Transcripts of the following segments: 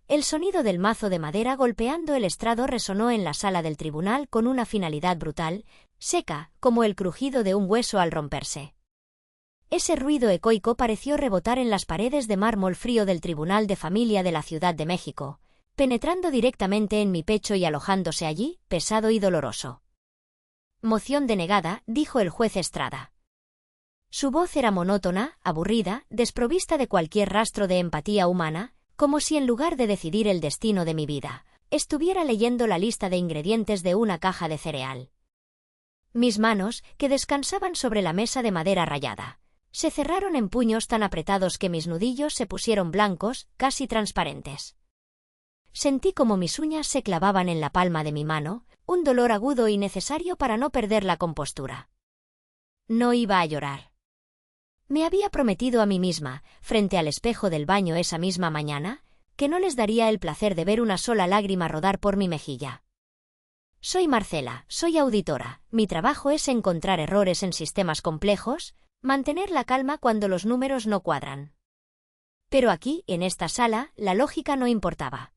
El sonido del mazo de madera golpeando el estrado resonó en la sala del tribunal con una finalidad brutal, seca, como el crujido de un hueso al romperse. Ese ruido ecoico pareció rebotar en las paredes de mármol frío del Tribunal de Familia de la Ciudad de México, penetrando directamente en mi pecho y alojándose allí, pesado y doloroso. «Moción denegada», dijo el juez Estrada. Su voz era monótona, aburrida, desprovista de cualquier rastro de empatía humana, como si en lugar de decidir el destino de mi vida, estuviera leyendo la lista de ingredientes de una caja de cereal. Mis manos, que descansaban sobre la mesa de madera rayada, se cerraron en puños tan apretados que mis nudillos se pusieron blancos, casi transparentes. Sentí como mis uñas se clavaban en la palma de mi mano, un dolor agudo y necesario para no perder la compostura. No iba a llorar. Me había prometido a mí misma, frente al espejo del baño esa misma mañana, que no les daría el placer de ver una sola lágrima rodar por mi mejilla. Soy Marcela, soy auditora, mi trabajo es encontrar errores en sistemas complejos, mantener la calma cuando los números no cuadran. Pero aquí, en esta sala, la lógica no importaba.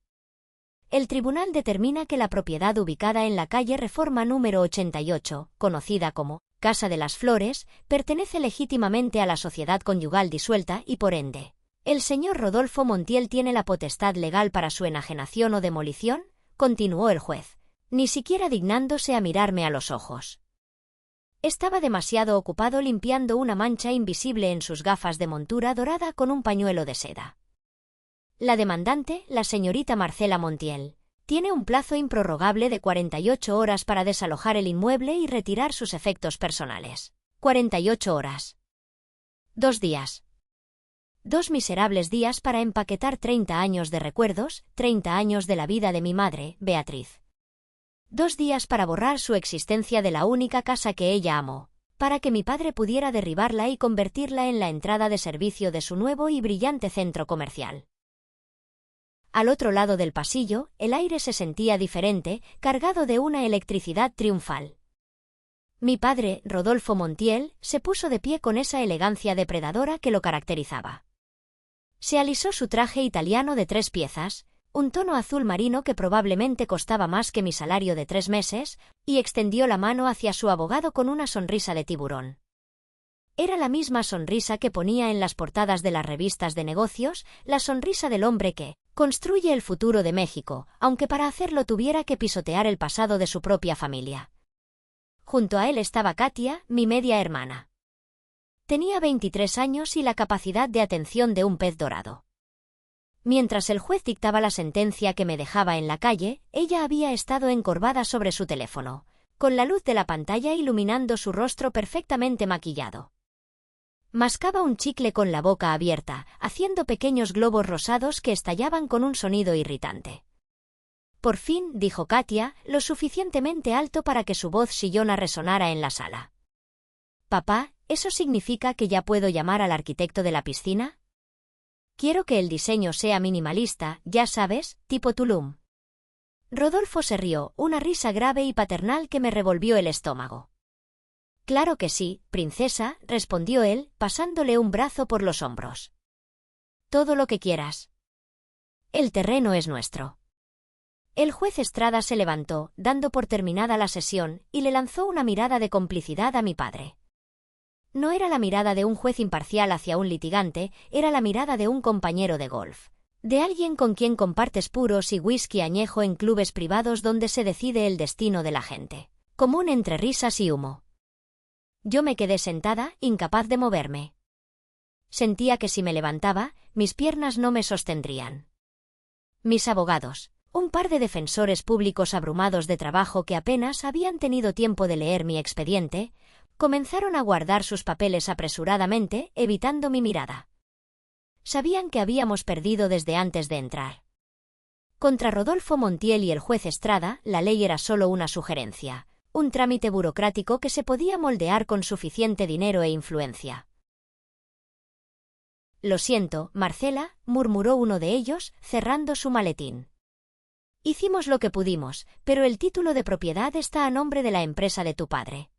El tribunal determina que la propiedad ubicada en la calle Reforma número 88, conocida como Casa de las Flores, pertenece legítimamente a la sociedad conyugal disuelta y por ende, el señor Rodolfo Montiel tiene la potestad legal para su enajenación o demolición, continuó el juez, ni siquiera dignándose a mirarme a los ojos. Estaba demasiado ocupado limpiando una mancha invisible en sus gafas de montura dorada con un pañuelo de seda. La demandante, la señorita Marcela Montiel, tiene un plazo improrrogable de 48 horas para desalojar el inmueble y retirar sus efectos personales. 48 horas. 2 días. 2 miserables días para empaquetar 30 años de recuerdos, 30 años de la vida de mi madre, Beatriz. 2 días para borrar su existencia de la única casa que ella amó, para que mi padre pudiera derribarla y convertirla en la entrada de servicio de su nuevo y brillante centro comercial. Al otro lado del pasillo, el aire se sentía diferente, cargado de una electricidad triunfal. Mi padre, Rodolfo Montiel, se puso de pie con esa elegancia depredadora que lo caracterizaba. Se alisó su traje italiano de 3 piezas, un tono azul marino que probablemente costaba más que mi salario de 3 meses, y extendió la mano hacia su abogado con una sonrisa de tiburón. Era la misma sonrisa que ponía en las portadas de las revistas de negocios, la sonrisa del hombre que construye el futuro de México, aunque para hacerlo tuviera que pisotear el pasado de su propia familia. Junto a él estaba Katia, mi media hermana. Tenía 23 años y la capacidad de atención de un pez dorado. Mientras el juez dictaba la sentencia que me dejaba en la calle, ella había estado encorvada sobre su teléfono, con la luz de la pantalla iluminando su rostro perfectamente maquillado. Mascaba un chicle con la boca abierta, haciendo pequeños globos rosados que estallaban con un sonido irritante. Por fin, dijo Katia, lo suficientemente alto para que su voz chillona resonara en la sala. «Papá, ¿eso significa que ya puedo llamar al arquitecto de la piscina? Quiero que el diseño sea minimalista, ya sabes, tipo Tulum». Rodolfo se rió, una risa grave y paternal que me revolvió el estómago. «Claro que sí, princesa», respondió él, pasándole un brazo por los hombros. «Todo lo que quieras. El terreno es nuestro». El juez Estrada se levantó, dando por terminada la sesión, y le lanzó una mirada de complicidad a mi padre. No era la mirada de un juez imparcial hacia un litigante, era la mirada de un compañero de golf. De alguien con quien compartes puros y whisky añejo en clubes privados donde se decide el destino de la gente. Común entre risas y humo. Yo me quedé sentada, incapaz de moverme. Sentía que si me levantaba, mis piernas no me sostendrían. Mis abogados, un par de defensores públicos abrumados de trabajo que apenas habían tenido tiempo de leer mi expediente, comenzaron a guardar sus papeles apresuradamente, evitando mi mirada. Sabían que habíamos perdido desde antes de entrar. Contra Rodolfo Montiel y el juez Estrada, la ley era solo una sugerencia. Un trámite burocrático que se podía moldear con suficiente dinero e influencia. «Lo siento, Marcela», murmuró uno de ellos, cerrando su maletín. «Hicimos lo que pudimos, pero el título de propiedad está a nombre de la empresa de tu padre.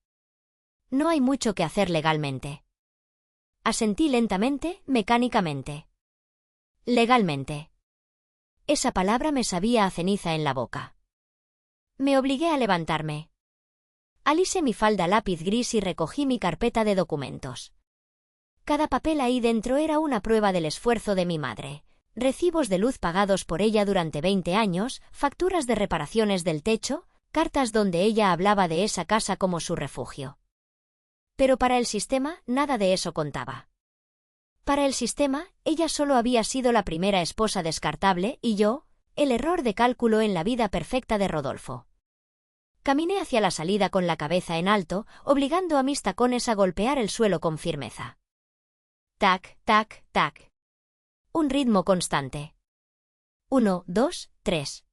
No hay mucho que hacer legalmente». Asentí lentamente, mecánicamente. «Legalmente». Esa palabra me sabía a ceniza en la boca. Me obligué a levantarme. Alisé mi falda lápiz gris y recogí mi carpeta de documentos. Cada papel ahí dentro era una prueba del esfuerzo de mi madre. Recibos de luz pagados por ella durante 20 años, facturas de reparaciones del techo, cartas donde ella hablaba de esa casa como su refugio. Pero para el sistema, nada de eso contaba. Para el sistema, ella solo había sido la primera esposa descartable y yo, el error de cálculo en la vida perfecta de Rodolfo. Caminé hacia la salida con la cabeza en alto, obligando a mis tacones a golpear el suelo con firmeza. Tac, tac, tac. Un ritmo constante. 1, 2, 3.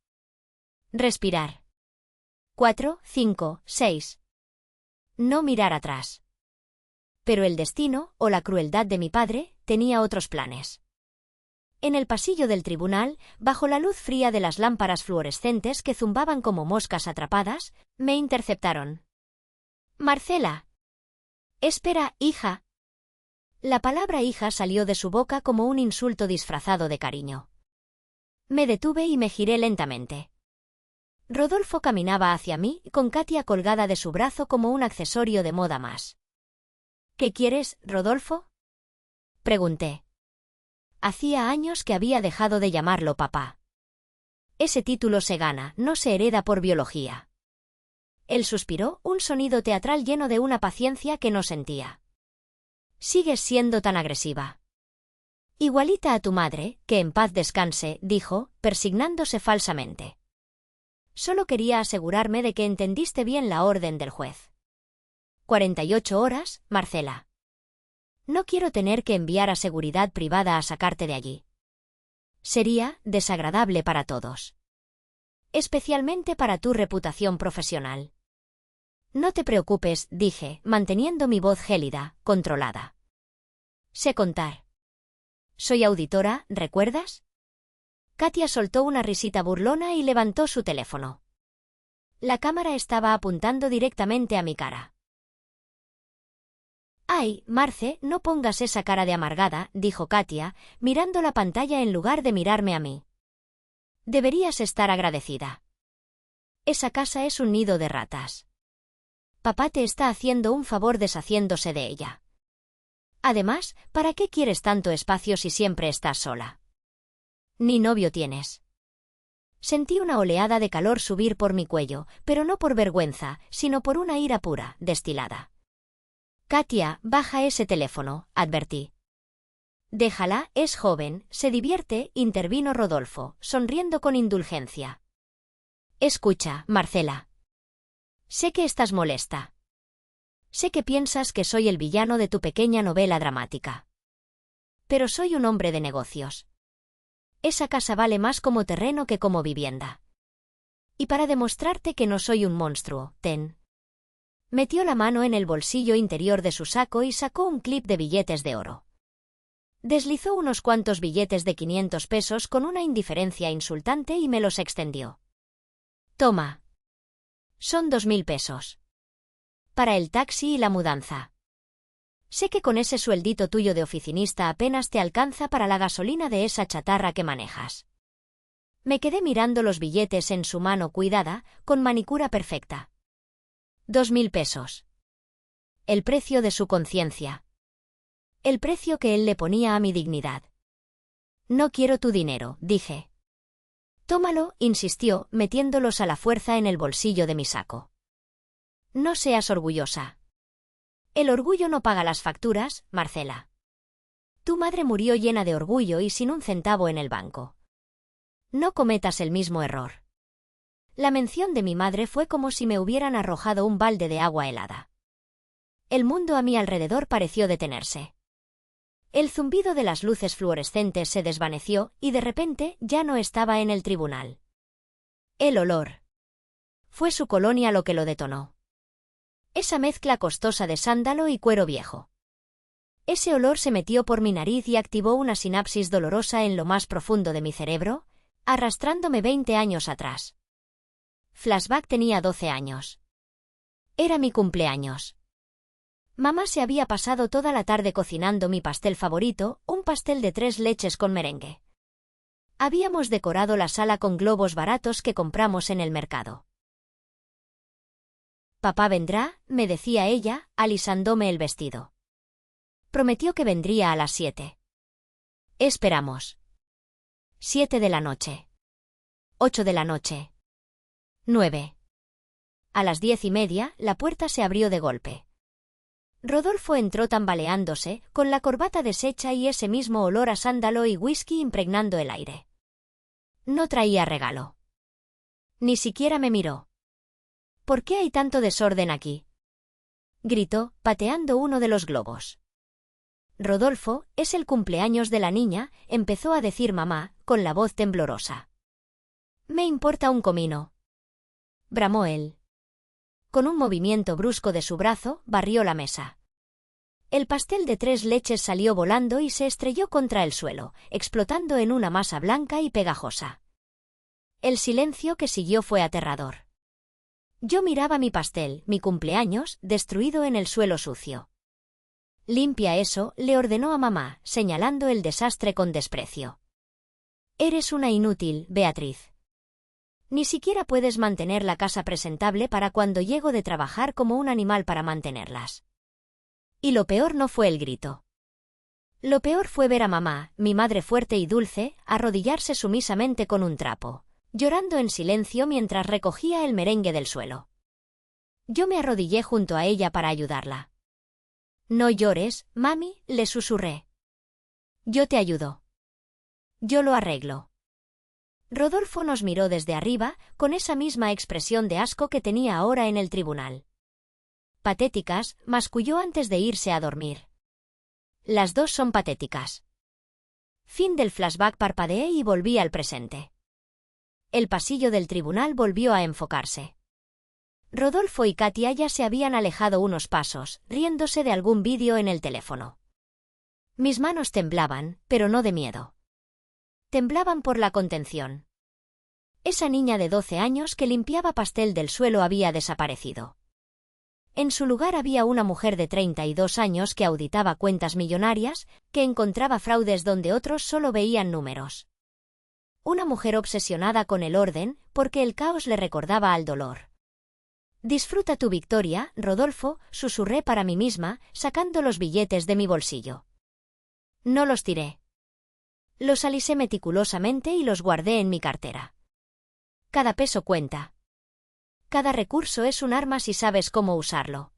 Respirar. 4, 5, 6. No mirar atrás. Pero el destino, o la crueldad de mi padre, tenía otros planes. En el pasillo del tribunal, bajo la luz fría de las lámparas fluorescentes que zumbaban como moscas atrapadas, me interceptaron. «Marcela». «Espera, hija». La palabra hija salió de su boca como un insulto disfrazado de cariño. Me detuve y me giré lentamente. Rodolfo caminaba hacia mí, con Katia colgada de su brazo como un accesorio de moda más. «¿Qué quieres, Rodolfo?», pregunté. Hacía años que había dejado de llamarlo papá. Ese título se gana, no se hereda por biología. Él suspiró, un sonido teatral lleno de una paciencia que no sentía. «Sigues siendo tan agresiva». «Igualita a tu madre, que en paz descanse», dijo, persignándose falsamente. «Solo quería asegurarme de que entendiste bien la orden del juez». 48 horas, Marcela. No quiero tener que enviar a seguridad privada a sacarte de allí. Sería desagradable para todos. Especialmente para tu reputación profesional. No te preocupes, dije, manteniendo mi voz gélida, controlada. Sé contar. Soy auditora, ¿recuerdas? Katia soltó una risita burlona y levantó su teléfono. La cámara estaba apuntando directamente a mi cara. «Ay, Marce, no pongas esa cara de amargada», dijo Katia, mirando la pantalla en lugar de mirarme a mí. «Deberías estar agradecida. Esa casa es un nido de ratas. Papá te está haciendo un favor deshaciéndose de ella. Además, ¿para qué quieres tanto espacio si siempre estás sola? Ni novio tienes». Sentí una oleada de calor subir por mi cuello, pero no por vergüenza, sino por una ira pura, destilada. «Katia, baja ese teléfono», advertí. «Déjala, es joven, se divierte», intervino Rodolfo, sonriendo con indulgencia. «Escucha, Marcela. Sé que estás molesta. Sé que piensas que soy el villano de tu pequeña novela dramática. Pero soy un hombre de negocios. Esa casa vale más como terreno que como vivienda. Y para demostrarte que no soy un monstruo, ten». Metió la mano en el bolsillo interior de su saco y sacó un clip de billetes de oro. Deslizó unos cuantos billetes de 500 pesos con una indiferencia insultante y me los extendió. «Toma. Son 2000 pesos. Para el taxi y la mudanza. Sé que con ese sueldito tuyo de oficinista apenas te alcanza para la gasolina de esa chatarra que manejas». Me quedé mirando los billetes en su mano cuidada, con manicura perfecta. 2000 pesos. El precio de su conciencia. El precio que él le ponía a mi dignidad. «No quiero tu dinero», dije. «Tómalo», insistió, metiéndolos a la fuerza en el bolsillo de mi saco. «No seas orgullosa. El orgullo no paga las facturas, Marcela. Tu madre murió llena de orgullo y sin un centavo en el banco. No cometas el mismo error». La mención de mi madre fue como si me hubieran arrojado un balde de agua helada. El mundo a mi alrededor pareció detenerse. El zumbido de las luces fluorescentes se desvaneció y de repente ya no estaba en el tribunal. El olor. Fue su colonia lo que lo detonó. Esa mezcla costosa de sándalo y cuero viejo. Ese olor se metió por mi nariz y activó una sinapsis dolorosa en lo más profundo de mi cerebro, arrastrándome 20 años atrás. Flashback: tenía 12 años. Era mi cumpleaños. Mamá se había pasado toda la tarde cocinando mi pastel favorito, un pastel de 3 leches con merengue. Habíamos decorado la sala con globos baratos que compramos en el mercado. «Papá vendrá», me decía ella, alisándome el vestido. Prometió que vendría a las 7. Esperamos. 7 de la noche. 8 de la noche. 9. A las 10:30, la puerta se abrió de golpe. Rodolfo entró tambaleándose, con la corbata deshecha y ese mismo olor a sándalo y whisky impregnando el aire. No traía regalo. Ni siquiera me miró. «¿Por qué hay tanto desorden aquí?», gritó, pateando uno de los globos. «Rodolfo, es el cumpleaños de la niña», empezó a decir mamá, con la voz temblorosa. «Me importa un comino», bramó él. Con un movimiento brusco de su brazo, barrió la mesa. El pastel de 3 leches salió volando y se estrelló contra el suelo, explotando en una masa blanca y pegajosa. El silencio que siguió fue aterrador. Yo miraba mi pastel, mi cumpleaños, destruido en el suelo sucio. «Limpia eso», le ordenó a mamá, señalando el desastre con desprecio. «Eres una inútil, Beatriz. Ni siquiera puedes mantener la casa presentable para cuando llego de trabajar como un animal para mantenerlas». Y lo peor no fue el grito. Lo peor fue ver a mamá, mi madre fuerte y dulce, arrodillarse sumisamente con un trapo, llorando en silencio mientras recogía el merengue del suelo. Yo me arrodillé junto a ella para ayudarla. «No llores, mami», le susurré. «Yo te ayudo. Yo lo arreglo». Rodolfo nos miró desde arriba, con esa misma expresión de asco que tenía ahora en el tribunal. «Patéticas», masculló antes de irse a dormir. «Las dos son patéticas». Fin del flashback. Parpadeé y volví al presente. El pasillo del tribunal volvió a enfocarse. Rodolfo y Katia ya se habían alejado unos pasos, riéndose de algún vídeo en el teléfono. Mis manos temblaban, pero no de miedo. Temblaban por la contención. Esa niña de 12 años que limpiaba pastel del suelo había desaparecido. En su lugar había una mujer de 32 años que auditaba cuentas millonarias, que encontraba fraudes donde otros solo veían números. Una mujer obsesionada con el orden, porque el caos le recordaba al dolor. «Disfruta tu victoria, Rodolfo», susurré para mí misma, sacando los billetes de mi bolsillo. No los tiré. Los alisé meticulosamente y los guardé en mi cartera. Cada peso cuenta. Cada recurso es un arma si sabes cómo usarlo.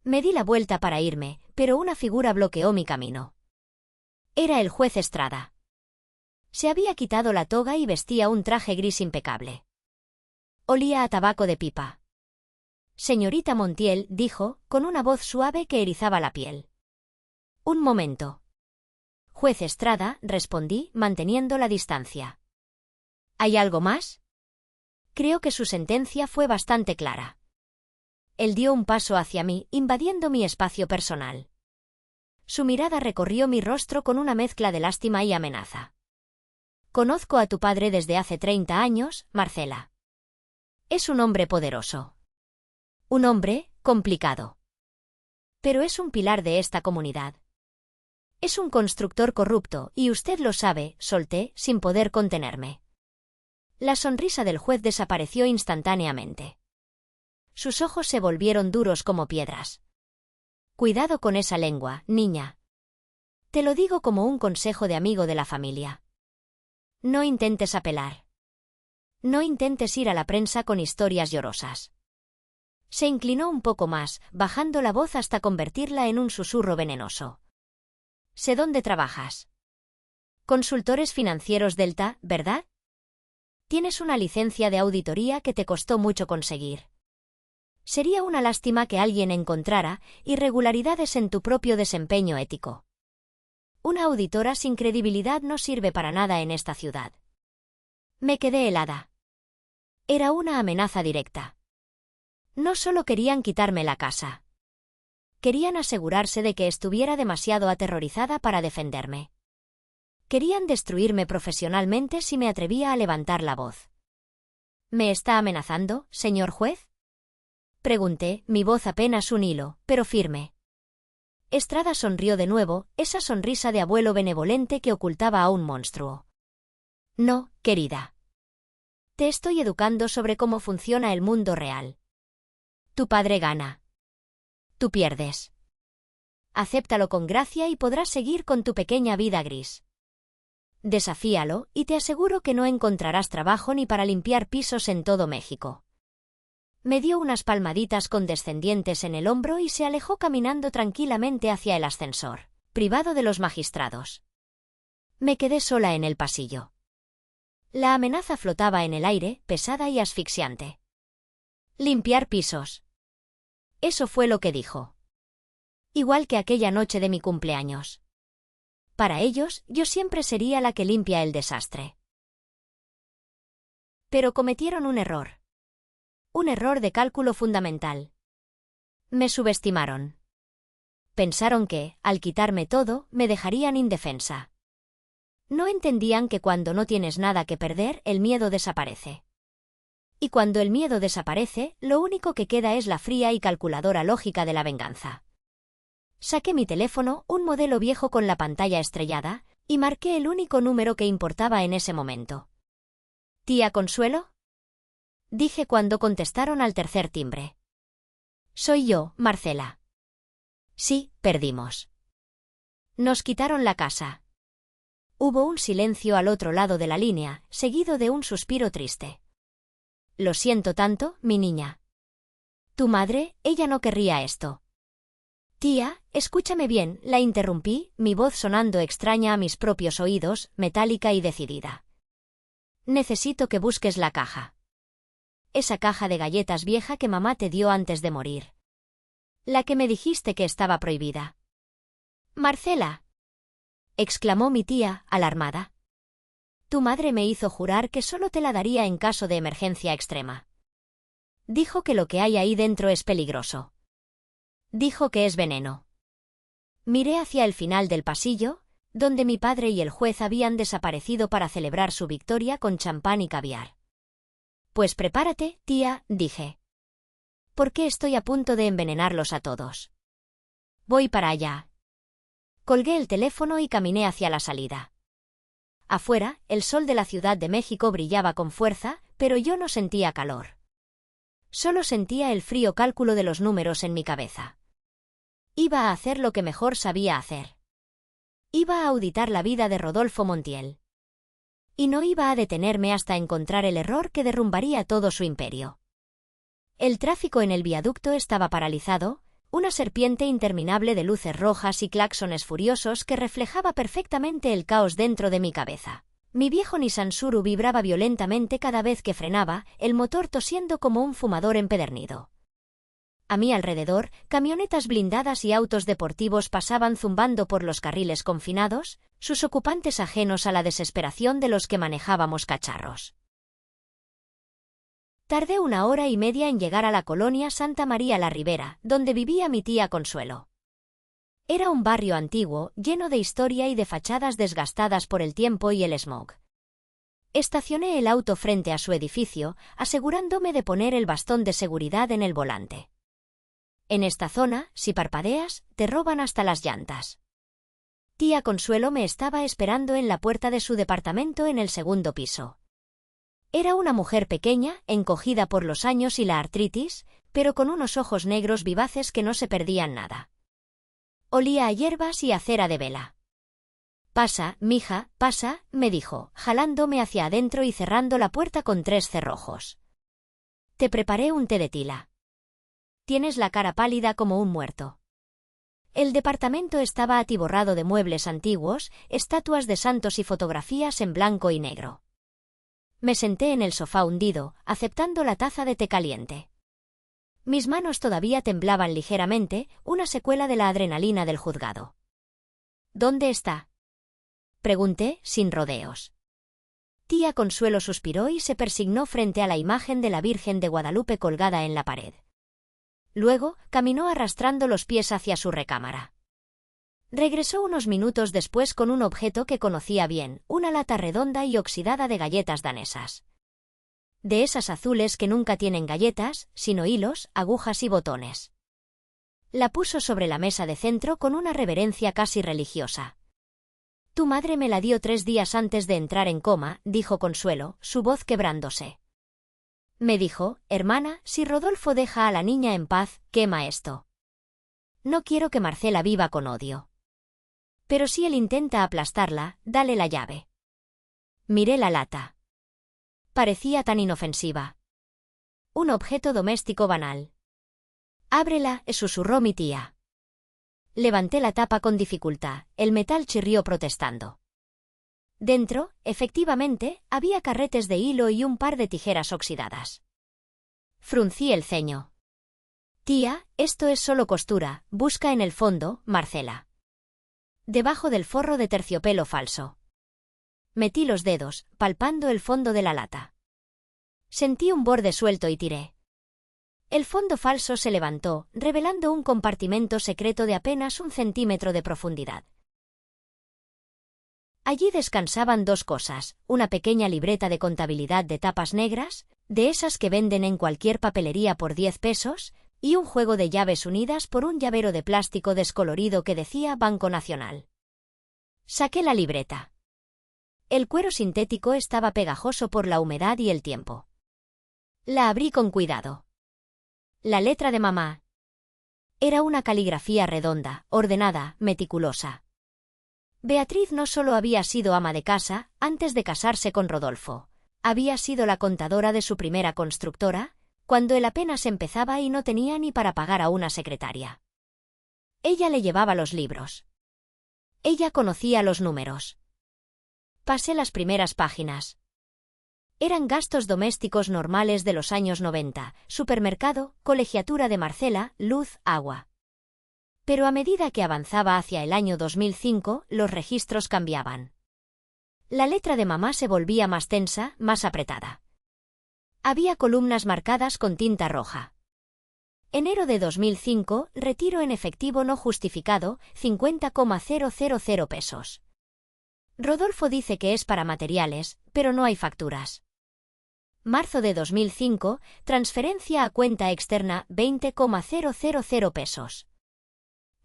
Me di la vuelta para irme, pero una figura bloqueó mi camino. Era el juez Estrada. Se había quitado la toga y vestía un traje gris impecable. Olía a tabaco de pipa. «Señorita Montiel», dijo, con una voz suave que erizaba la piel. «Un momento». «Juez Estrada», respondí, manteniendo la distancia. «¿Hay algo más?» Creo que su sentencia fue bastante clara. Él dio un paso hacia mí, invadiendo mi espacio personal. Su mirada recorrió mi rostro con una mezcla de lástima y amenaza. «Conozco a tu padre desde hace 30 años, Marcela. Es un hombre poderoso. Un hombre complicado. Pero es un pilar de esta comunidad. Es un constructor corrupto, y usted lo sabe», solté, sin poder contenerme. La sonrisa del juez desapareció instantáneamente. Sus ojos se volvieron duros como piedras. «Cuidado con esa lengua, niña. Te lo digo como un consejo de amigo de la familia. No intentes apelar. No intentes ir a la prensa con historias llorosas». Se inclinó un poco más, bajando la voz hasta convertirla en un susurro venenoso. «Sé dónde trabajas. Consultores Financieros Delta, ¿verdad? Tienes una licencia de auditoría que te costó mucho conseguir. Sería una lástima que alguien encontrara irregularidades en tu propio desempeño ético. Una auditora sin credibilidad no sirve para nada en esta ciudad». Me quedé helada. Era una amenaza directa. No solo querían quitarme la casa. Querían asegurarse de que estuviera demasiado aterrorizada para defenderme. Querían destruirme profesionalmente si me atrevía a levantar la voz. «¿Me está amenazando, señor juez?», pregunté, mi voz apenas un hilo, pero firme. Estrada sonrió de nuevo, esa sonrisa de abuelo benevolente que ocultaba a un monstruo. No, querida. Te estoy educando sobre cómo funciona el mundo real. Tu padre gana. Tú pierdes. Acéptalo con gracia y podrás seguir con tu pequeña vida gris. Desafíalo, y te aseguro que no encontrarás trabajo ni para limpiar pisos en todo México. Me dio unas palmaditas condescendientes en el hombro y se alejó caminando tranquilamente hacia el ascensor, privado de los magistrados. Me quedé sola en el pasillo. La amenaza flotaba en el aire, pesada y asfixiante. Limpiar pisos. Eso fue lo que dijo. Igual que aquella noche de mi cumpleaños. Para ellos, yo siempre sería la que limpia el desastre. Pero cometieron un error. Un error de cálculo fundamental. Me subestimaron. Pensaron que, al quitarme todo, me dejarían indefensa. No entendían que cuando no tienes nada que perder, el miedo desaparece. Y cuando el miedo desaparece, lo único que queda es la fría y calculadora lógica de la venganza. Saqué mi teléfono, un modelo viejo con la pantalla estrellada, y marqué el único número que importaba en ese momento. ¿Tía Consuelo? Dije cuando contestaron al tercer timbre. Soy yo, Marcela. Sí, perdimos. Nos quitaron la casa. Hubo un silencio al otro lado de la línea, seguido de un suspiro triste. Lo siento tanto, mi niña. Tu madre, ella no querría esto. Tía, escúchame bien, la interrumpí, mi voz sonando extraña a mis propios oídos, metálica y decidida. Necesito que busques la caja. Esa caja de galletas vieja que mamá te dio antes de morir. La que me dijiste que estaba prohibida. Marcela, exclamó mi tía, alarmada. Tu madre me hizo jurar que solo te la daría en caso de emergencia extrema. Dijo que lo que hay ahí dentro es peligroso. Dijo que es veneno. Miré hacia el final del pasillo, donde mi padre y el juez habían desaparecido para celebrar su victoria con champán y caviar. Pues prepárate, tía, dije. Porque estoy a punto de envenenarlos a todos. Voy para allá. Colgué el teléfono y caminé hacia la salida. Afuera, el sol de la Ciudad de México brillaba con fuerza, pero yo no sentía calor. Solo sentía el frío cálculo de los números en mi cabeza. Iba a hacer lo que mejor sabía hacer. Iba a auditar la vida de Rodolfo Montiel. Y no iba a detenerme hasta encontrar el error que derrumbaría todo su imperio. El tráfico en el viaducto estaba paralizado, una serpiente interminable de luces rojas y claxones furiosos que reflejaba perfectamente el caos dentro de mi cabeza. Mi viejo Nissan Suru vibraba violentamente cada vez que frenaba, el motor tosiendo como un fumador empedernido. A mi alrededor, camionetas blindadas y autos deportivos pasaban zumbando por los carriles confinados, sus ocupantes ajenos a la desesperación de los que manejábamos cacharros. Tardé 1 hora y media en llegar a la colonia Santa María la Ribera, donde vivía mi tía Consuelo. Era un barrio antiguo, lleno de historia y de fachadas desgastadas por el tiempo y el smog. Estacioné el auto frente a su edificio, asegurándome de poner el bastón de seguridad en el volante. En esta zona, si parpadeas, te roban hasta las llantas. Tía Consuelo me estaba esperando en la puerta de su departamento en el segundo piso. Era una mujer pequeña, encogida por los años y la artritis, pero con unos ojos negros vivaces que no se perdían nada. Olía a hierbas y a cera de vela. Pasa, mija, pasa, me dijo, jalándome hacia adentro y cerrando la puerta con 3 cerrojos. Te preparé un té de tila. Tienes la cara pálida como un muerto. El departamento estaba atiborrado de muebles antiguos, estatuas de santos y fotografías en blanco y negro. Me senté en el sofá hundido, aceptando la taza de té caliente. Mis manos todavía temblaban ligeramente, una secuela de la adrenalina del juzgado. ¿Dónde está? Pregunté, sin rodeos. Tía Consuelo suspiró y se persignó frente a la imagen de la Virgen de Guadalupe colgada en la pared. Luego, caminó arrastrando los pies hacia su recámara. Regresó unos minutos después con un objeto que conocía bien, una lata redonda y oxidada de galletas danesas. De esas azules que nunca tienen galletas, sino hilos, agujas y botones. La puso sobre la mesa de centro con una reverencia casi religiosa. Tu madre me la dio 3 días antes de entrar en coma, dijo Consuelo, su voz quebrándose. Me dijo, hermana, si Rodolfo deja a la niña en paz, quema esto. No quiero que Marcela viva con odio. Pero si él intenta aplastarla, dale la llave. Miré la lata. Parecía tan inofensiva. Un objeto doméstico banal. Ábrela, susurró mi tía. Levanté la tapa con dificultad, el metal chirrió protestando. Dentro, efectivamente, había carretes de hilo y un par de tijeras oxidadas. Fruncí el ceño. Tía, esto es solo costura, busca en el fondo, Marcela. Debajo del forro de terciopelo falso. Metí los dedos, palpando el fondo de la lata. Sentí un borde suelto y tiré. El fondo falso se levantó, revelando un compartimento secreto de apenas 1 centímetro de profundidad. Allí descansaban 2 cosas, una pequeña libreta de contabilidad de tapas negras, de esas que venden en cualquier papelería por 10 pesos, y un juego de llaves unidas por un llavero de plástico descolorido que decía Banco Nacional. Saqué la libreta. El cuero sintético estaba pegajoso por la humedad y el tiempo. La abrí con cuidado. La letra de mamá. Era una caligrafía redonda, ordenada, meticulosa. Beatriz no solo había sido ama de casa, antes de casarse con Rodolfo. Había sido la contadora de su primera constructora, cuando él apenas empezaba y no tenía ni para pagar a una secretaria. Ella le llevaba los libros. Ella conocía los números. Pasé las primeras páginas. Eran gastos domésticos normales de los años 90, supermercado, colegiatura de Marcela, luz, agua. Pero a medida que avanzaba hacia el año 2005, los registros cambiaban. La letra de mamá se volvía más tensa, más apretada. Había columnas marcadas con tinta roja. Enero de 2005, retiro en efectivo no justificado, 50,000 pesos. Rodolfo dice que es para materiales, pero no hay facturas. Marzo de 2005, transferencia a cuenta externa, 20,000 pesos.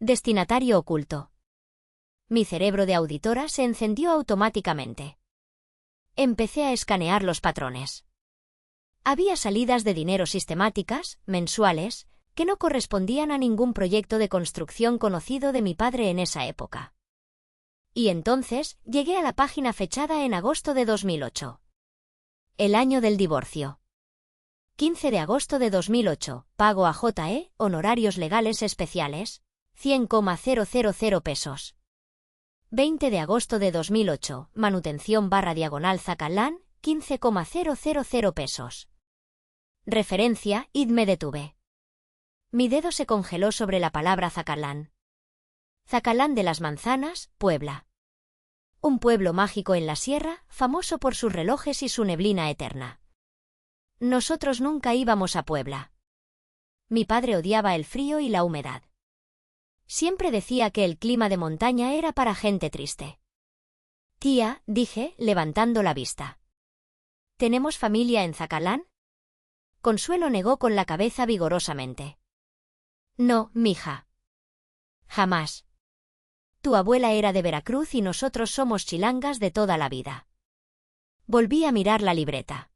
Destinatario oculto. Mi cerebro de auditora se encendió automáticamente. Empecé a escanear los patrones. Había salidas de dinero sistemáticas, mensuales, que no correspondían a ningún proyecto de construcción conocido de mi padre en esa época. Y entonces, llegué a la página fechada en agosto de 2008. El año del divorcio. 15 de agosto de 2008, pago a JE, honorarios legales especiales, 100,000 pesos. 20 de agosto de 2008, manutención /diagonal Zacalán, 15,000 pesos. Referencia, id me detuve. Mi dedo se congeló sobre la palabra Zacalán. Zacalán de las Manzanas, Puebla. Un pueblo mágico en la sierra, famoso por sus relojes y su neblina eterna. Nosotros nunca íbamos a Puebla. Mi padre odiaba el frío y la humedad. Siempre decía que el clima de montaña era para gente triste. Tía, dije, levantando la vista. ¿Tenemos familia en Zacalán? Consuelo negó con la cabeza vigorosamente. No, mija. Jamás. Tu abuela era de Veracruz y nosotros somos chilangas de toda la vida. Volví a mirar la libreta.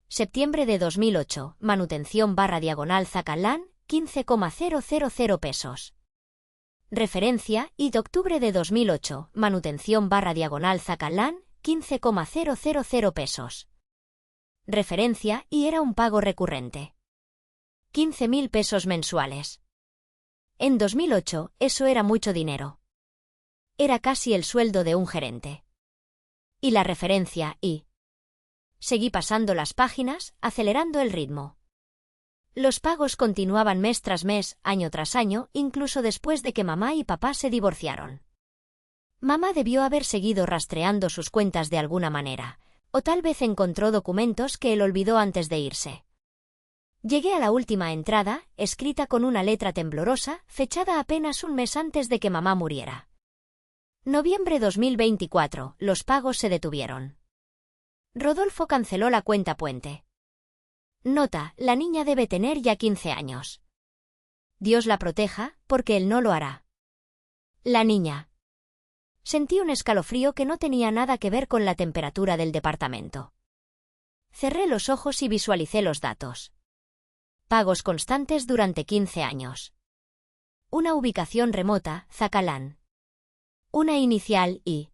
Septiembre de 2008, manutención /diagonal Zacalán, 15,000 pesos. Referencia, id octubre de 2008, manutención /diagonal Zacalán, 15,000 pesos. Referencia, y era un pago recurrente. 15.000 pesos mensuales. En 2008, eso era mucho dinero. Era casi el sueldo de un gerente. Y la referencia, y. Seguí pasando las páginas, acelerando el ritmo. Los pagos continuaban mes tras mes, año tras año, incluso después de que mamá y papá se divorciaron. Mamá debió haber seguido rastreando sus cuentas de alguna manera, o tal vez encontró documentos que él olvidó antes de irse. Llegué a la última entrada, escrita con una letra temblorosa, fechada apenas un mes antes de que mamá muriera. Noviembre 2024, los pagos se detuvieron. Rodolfo canceló la cuenta puente. Nota, la niña debe tener ya 15 años. Dios la proteja, porque él no lo hará. La niña. Sentí un escalofrío que no tenía nada que ver con la temperatura del departamento. Cerré los ojos y visualicé los datos. Pagos constantes durante 15 años. Una ubicación remota, Zacalán. Una inicial I.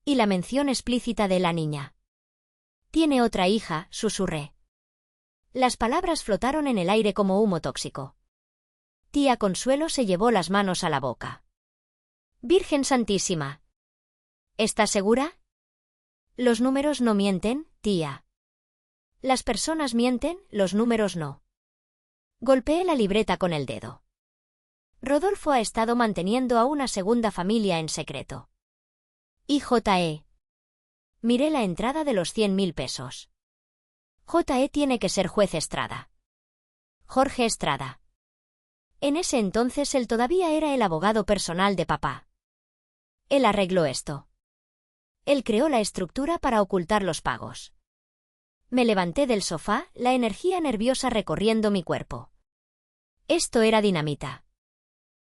Y la mención explícita de la niña. Tiene otra hija, susurré. Las palabras flotaron en el aire como humo tóxico. Tía Consuelo se llevó las manos a la boca. Virgen Santísima. ¿Estás segura? Los números no mienten, tía. Las personas mienten, los números no. Golpeé la libreta con el dedo. Rodolfo ha estado manteniendo a una segunda familia en secreto. ¿Y J.E.? Miré la entrada de los 100.000 pesos. J.E. tiene que ser juez Estrada. Jorge Estrada. En ese entonces él todavía era el abogado personal de papá. Él arregló esto. Él creó la estructura para ocultar los pagos. Me levanté del sofá, la energía nerviosa recorriendo mi cuerpo. Esto era dinamita.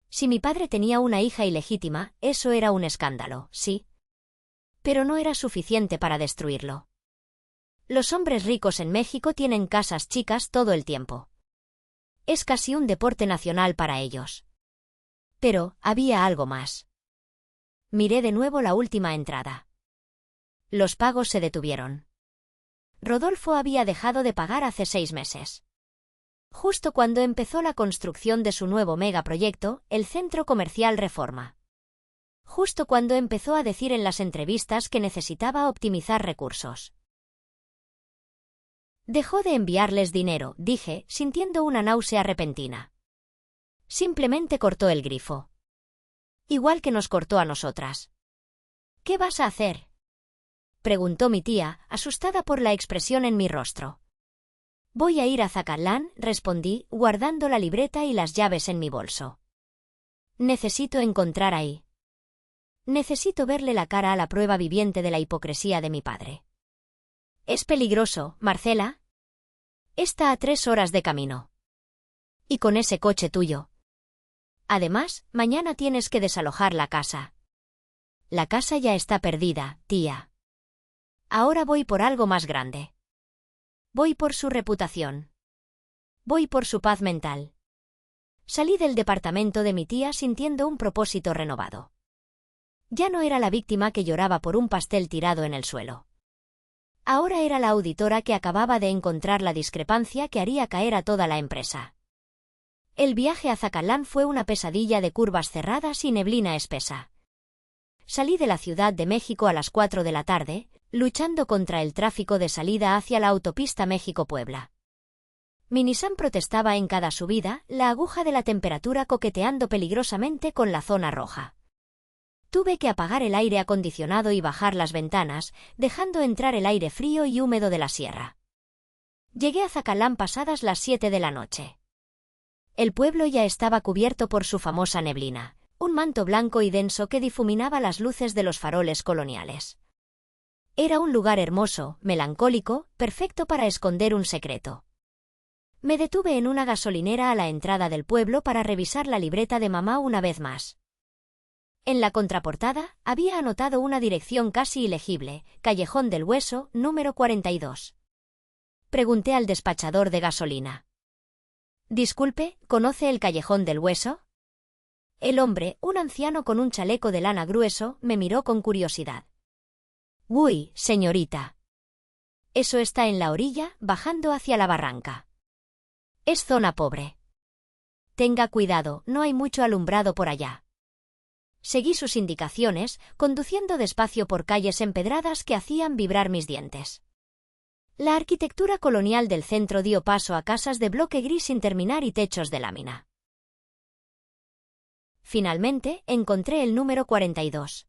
Si mi padre tenía una hija ilegítima, eso era un escándalo, sí. Pero no era suficiente para destruirlo. Los hombres ricos en México tienen casas chicas todo el tiempo. Es casi un deporte nacional para ellos. Pero había algo más. Miré de nuevo la última entrada. Los pagos se detuvieron. Rodolfo había dejado de pagar hace 6 meses. Justo cuando empezó la construcción de su nuevo megaproyecto, el Centro Comercial Reforma. Justo cuando empezó a decir en las entrevistas que necesitaba optimizar recursos. Dejó de enviarles dinero, dije, sintiendo una náusea repentina. Simplemente cortó el grifo. Igual que nos cortó a nosotras. ¿Qué vas a hacer?, preguntó mi tía, asustada por la expresión en mi rostro. Voy a ir a Zacalán, respondí, guardando la libreta y las llaves en mi bolso. Necesito encontrar ahí. Necesito verle la cara a la prueba viviente de la hipocresía de mi padre. Es peligroso, Marcela. Está a 3 horas de camino. Y con ese coche tuyo. Además, mañana tienes que desalojar la casa. La casa ya está perdida, tía. Ahora voy por algo más grande. Voy por su reputación. Voy por su paz mental. Salí del departamento de mi tía sintiendo un propósito renovado. Ya no era la víctima que lloraba por un pastel tirado en el suelo. Ahora era la auditora que acababa de encontrar la discrepancia que haría caer a toda la empresa. El viaje a Zacalán fue una pesadilla de curvas cerradas y neblina espesa. Salí de la Ciudad de México a las 4 de la tarde, luchando contra el tráfico de salida hacia la autopista México-Puebla. Mi Nissan protestaba en cada subida, la aguja de la temperatura coqueteando peligrosamente con la zona roja. Tuve que apagar el aire acondicionado y bajar las ventanas, dejando entrar el aire frío y húmedo de la sierra. Llegué a Zacalán pasadas las 7 de la noche. El pueblo ya estaba cubierto por su famosa neblina, un manto blanco y denso que difuminaba las luces de los faroles coloniales. Era un lugar hermoso, melancólico, perfecto para esconder un secreto. Me detuve en una gasolinera a la entrada del pueblo para revisar la libreta de mamá una vez más. En la contraportada, había anotado una dirección casi ilegible, Callejón del Hueso, número 42. Pregunté al despachador de gasolina. Disculpe, ¿conoce el Callejón del Hueso? El hombre, un anciano con un chaleco de lana grueso, me miró con curiosidad. Uy, señorita. Eso está en la orilla, bajando hacia la barranca. Es zona pobre. Tenga cuidado, no hay mucho alumbrado por allá. Seguí sus indicaciones, conduciendo despacio por calles empedradas que hacían vibrar mis dientes. La arquitectura colonial del centro dio paso a casas de bloque gris sin terminar y techos de lámina. Finalmente, encontré el número 42.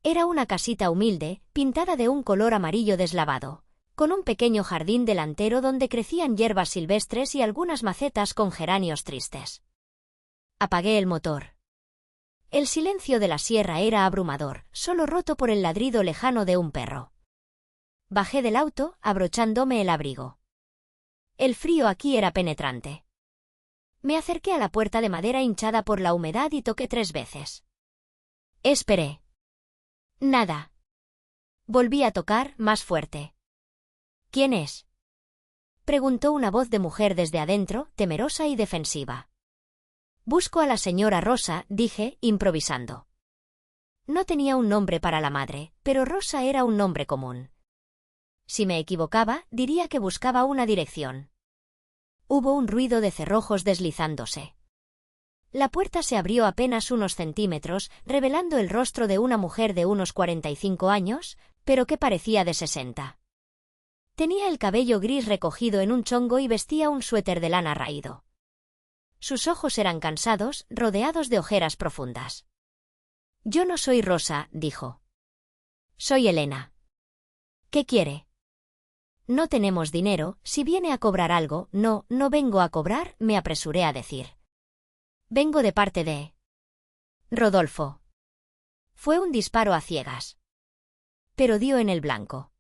Era una casita humilde, pintada de un color amarillo deslavado, con un pequeño jardín delantero donde crecían hierbas silvestres y algunas macetas con geranios tristes. Apagué el motor. El silencio de la sierra era abrumador, solo roto por el ladrido lejano de un perro. Bajé del auto, abrochándome el abrigo. El frío aquí era penetrante. Me acerqué a la puerta de madera hinchada por la humedad y toqué 3 veces. Esperé. Nada. Volví a tocar, más fuerte. ¿Quién es?, preguntó una voz de mujer desde adentro, temerosa y defensiva. Busco a la señora Rosa, dije, improvisando. No tenía un nombre para la madre, pero Rosa era un nombre común. Si me equivocaba, diría que buscaba una dirección. Hubo un ruido de cerrojos deslizándose. La puerta se abrió apenas unos centímetros, revelando el rostro de una mujer de unos 45 años, pero que parecía de 60. Tenía el cabello gris recogido en un chongo y vestía un suéter de lana raído. Sus ojos eran cansados, rodeados de ojeras profundas. «Yo no soy Rosa», dijo. «Soy Elena». «¿Qué quiere?» «No tenemos dinero, si viene a cobrar algo». «No, no vengo a cobrar», me apresuré a decir. «Vengo de parte de Rodolfo». Fue un disparo a ciegas. Pero dio en el blanco.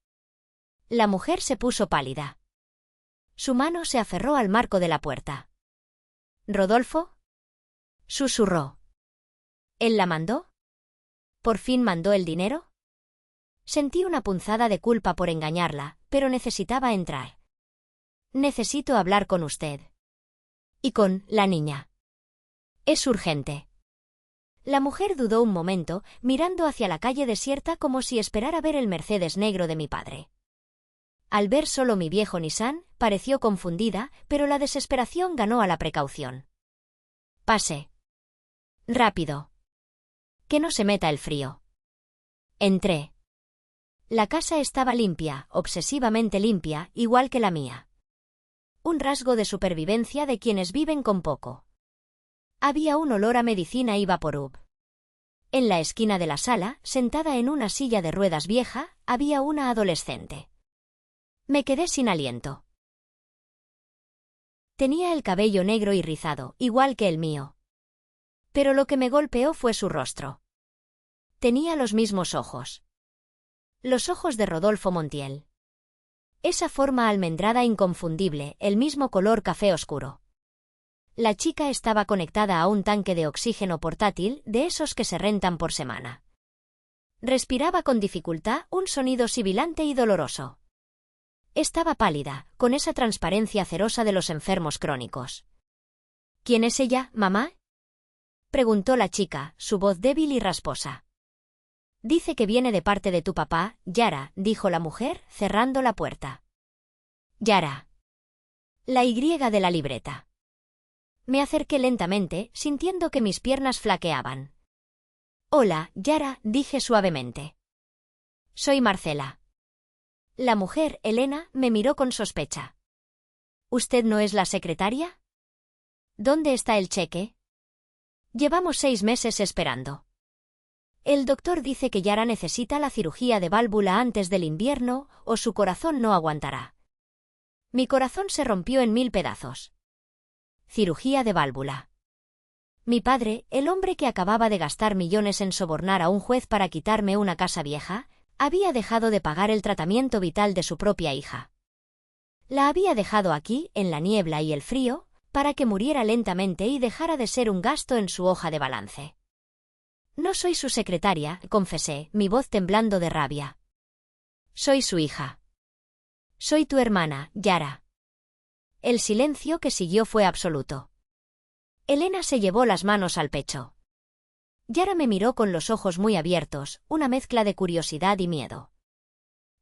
La mujer se puso pálida. Su mano se aferró al marco de la puerta. «¿Rodolfo?», susurró. «¿Él la mandó? ¿Por fin mandó el dinero?». Sentí una punzada de culpa por engañarla, pero necesitaba entrar. «Necesito hablar con usted». «Y con la niña». «Es urgente». La mujer dudó un momento, mirando hacia la calle desierta como si esperara ver el Mercedes negro de mi padre. Al ver solo mi viejo Nissan, pareció confundida, pero la desesperación ganó a la precaución. «Pase. Rápido. Que no se meta el frío». Entré. La casa estaba limpia, obsesivamente limpia, igual que la mía. Un rasgo de supervivencia de quienes viven con poco. Había un olor a medicina y Vaporub. En la esquina de la sala, sentada en una silla de ruedas vieja, había una adolescente. Me quedé sin aliento. Tenía el cabello negro y rizado, igual que el mío. Pero lo que me golpeó fue su rostro. Tenía los mismos ojos. Los ojos de Rodolfo Montiel. Esa forma almendrada inconfundible, el mismo color café oscuro. La chica estaba conectada a un tanque de oxígeno portátil, de esos que se rentan por semana. Respiraba con dificultad, un sonido sibilante y doloroso. Estaba pálida, con esa transparencia cerosa de los enfermos crónicos. «¿Quién es ella, mamá?», preguntó la chica, su voz débil y rasposa. «Dice que viene de parte de tu papá, Yara», dijo la mujer, cerrando la puerta. «Yara». La Y de la libreta. Me acerqué lentamente, sintiendo que mis piernas flaqueaban. «Hola, Yara», dije suavemente. «Soy Marcela». La mujer, Elena, me miró con sospecha. «¿Usted no es la secretaria? ¿Dónde está el cheque?». «Llevamos 6 meses esperando. El doctor dice que Yara necesita la cirugía de válvula antes del invierno o su corazón no aguantará». Mi corazón se rompió en 1000 pedazos. Cirugía de válvula. Mi padre, el hombre que acababa de gastar millones en sobornar a un juez para quitarme una casa vieja, había dejado de pagar el tratamiento vital de su propia hija. La había dejado aquí, en la niebla y el frío, para que muriera lentamente y dejara de ser un gasto en su hoja de balance. «No soy su secretaria», confesé, mi voz temblando de rabia. «Soy su hija. Soy tu hermana, Yara». El silencio que siguió fue absoluto. Elena se llevó las manos al pecho. Yara me miró con los ojos muy abiertos, una mezcla de curiosidad y miedo.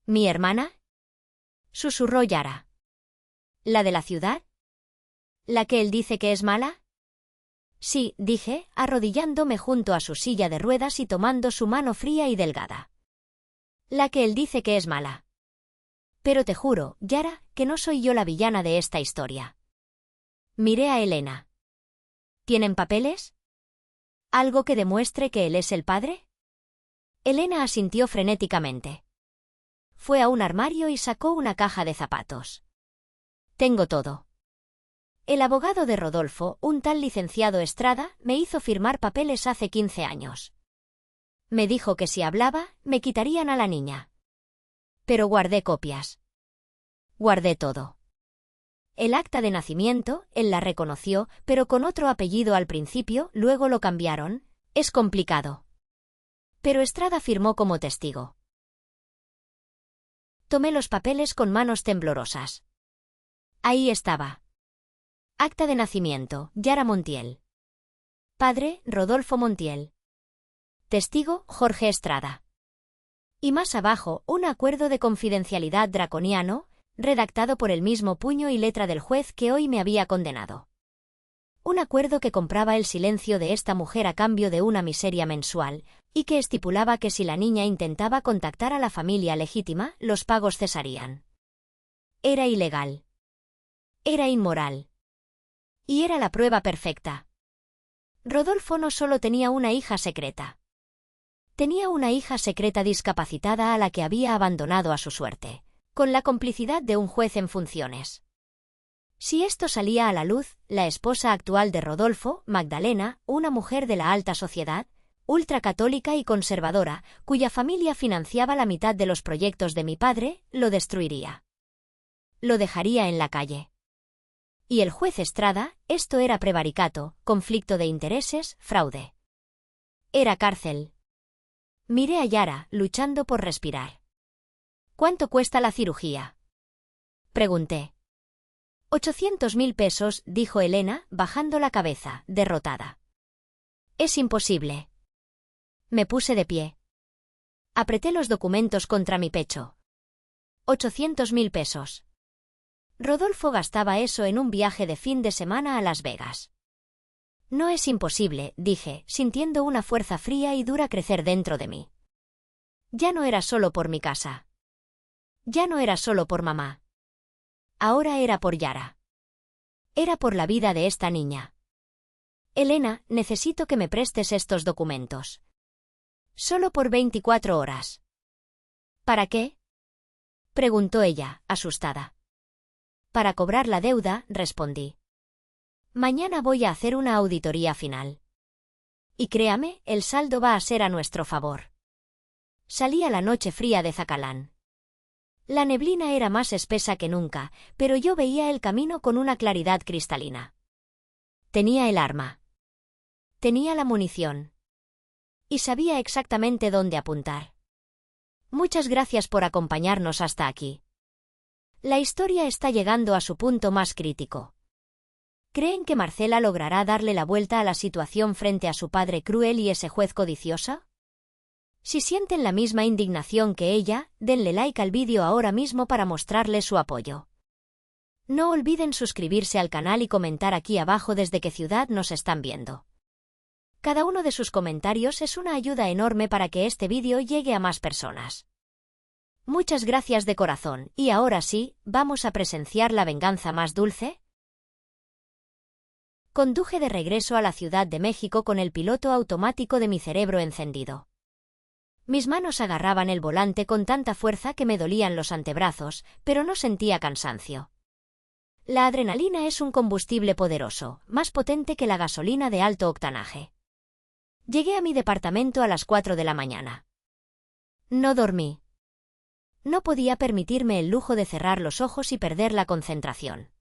«¿Mi hermana?», susurró Yara. «¿La de la ciudad? ¿La que él dice que es mala?». «Sí», dije, arrodillándome junto a su silla de ruedas y tomando su mano fría y delgada. «La que él dice que es mala. Pero te juro, Yara, que no soy yo la villana de esta historia». Miré a Elena. «¿Tienen papeles? ¿Algo que demuestre que él es el padre?». Elena asintió frenéticamente. Fue a un armario y sacó una caja de zapatos. «Tengo todo». El abogado de Rodolfo, un tal licenciado Estrada, me hizo firmar papeles hace 15 años. Me dijo que si hablaba, me quitarían a la niña. Pero guardé copias. Guardé todo. el acta de nacimiento, él la reconoció, pero con otro apellido al principio, luego lo cambiaron. Es complicado. Pero Estrada firmó como testigo. Tomé los papeles con manos temblorosas. Ahí estaba. Acta de nacimiento, Yara Montiel. Padre, Rodolfo Montiel. Testigo, Jorge Estrada. Y más abajo, un acuerdo de confidencialidad draconiano, redactado por el mismo puño y letra del juez que hoy me había condenado. Un acuerdo que compraba el silencio de esta mujer a cambio de una miseria mensual, y que estipulaba que si la niña intentaba contactar a la familia legítima, los pagos cesarían. Era ilegal. Era inmoral. Y era la prueba perfecta. Rodolfo no solo tenía una hija secreta. Tenía una hija secreta discapacitada a la que había abandonado a su suerte, con la complicidad de un juez en funciones. Si esto salía a la luz, la esposa actual de Rodolfo, Magdalena, una mujer de la alta sociedad, ultracatólica y conservadora, cuya familia financiaba la mitad de los proyectos de mi padre, lo destruiría. Lo dejaría en la calle. Y el juez Estrada, esto era prevaricato, conflicto de intereses, fraude. Era cárcel. Miré a Yara, luchando por respirar. ¿Cuánto cuesta la cirugía?, pregunté. 800.000 pesos, dijo Elena, bajando la cabeza, derrotada. Es imposible. Me puse de pie. Apreté los documentos contra mi pecho. 800.000 pesos. Rodolfo gastaba eso en un viaje de fin de semana a Las Vegas. No es imposible, dije, sintiendo una fuerza fría y dura crecer dentro de mí. Ya no era solo por mi casa. Ya no era solo por mamá. Ahora era por Yara. Era por la vida de esta niña. Elena, necesito que me prestes estos documentos. Solo por 24 horas. ¿Para qué?, preguntó ella, asustada. Para cobrar la deuda, respondí. Mañana voy a hacer una auditoría final. Y créame, el saldo va a ser a nuestro favor. Salía la noche fría de Zacalán. La neblina era más espesa que nunca, pero yo veía el camino con una claridad cristalina. Tenía el arma. Tenía la munición. Y sabía exactamente dónde apuntar. Muchas gracias por acompañarnos hasta aquí. La historia está llegando a su punto más crítico. ¿Creen que Marcela logrará darle la vuelta a la situación frente a su padre cruel y ese juez codicioso? Si sienten la misma indignación que ella, denle like al vídeo ahora mismo para mostrarle su apoyo. No olviden suscribirse al canal y comentar aquí abajo desde qué ciudad nos están viendo. Cada uno de sus comentarios es una ayuda enorme para que este vídeo llegue a más personas. Muchas gracias de corazón, y ahora sí, ¿vamos a presenciar la venganza más dulce? Conduje de regreso a la Ciudad de México con el piloto automático de mi cerebro encendido. Mis manos agarraban el volante con tanta fuerza que me dolían los antebrazos, pero no sentía cansancio. La adrenalina es un combustible poderoso, más potente que la gasolina de alto octanaje. Llegué a mi departamento a las 4 de la mañana. No dormí. No podía permitirme el lujo de cerrar los ojos y perder la concentración.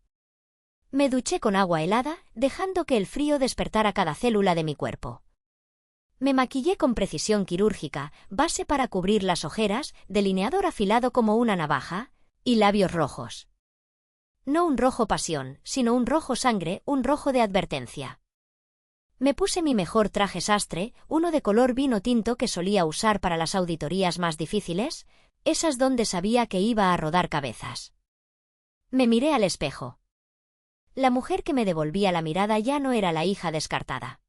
Me duché con agua helada, dejando que el frío despertara cada célula de mi cuerpo. Me maquillé con precisión quirúrgica, base para cubrir las ojeras, delineador afilado como una navaja, y labios rojos. No un rojo pasión, sino un rojo sangre, un rojo de advertencia. Me puse mi mejor traje sastre, uno de color vino tinto que solía usar para las auditorías más difíciles, esas donde sabía que iba a rodar cabezas. Me miré al espejo. La mujer que me devolvía la mirada ya no era la hija descartada.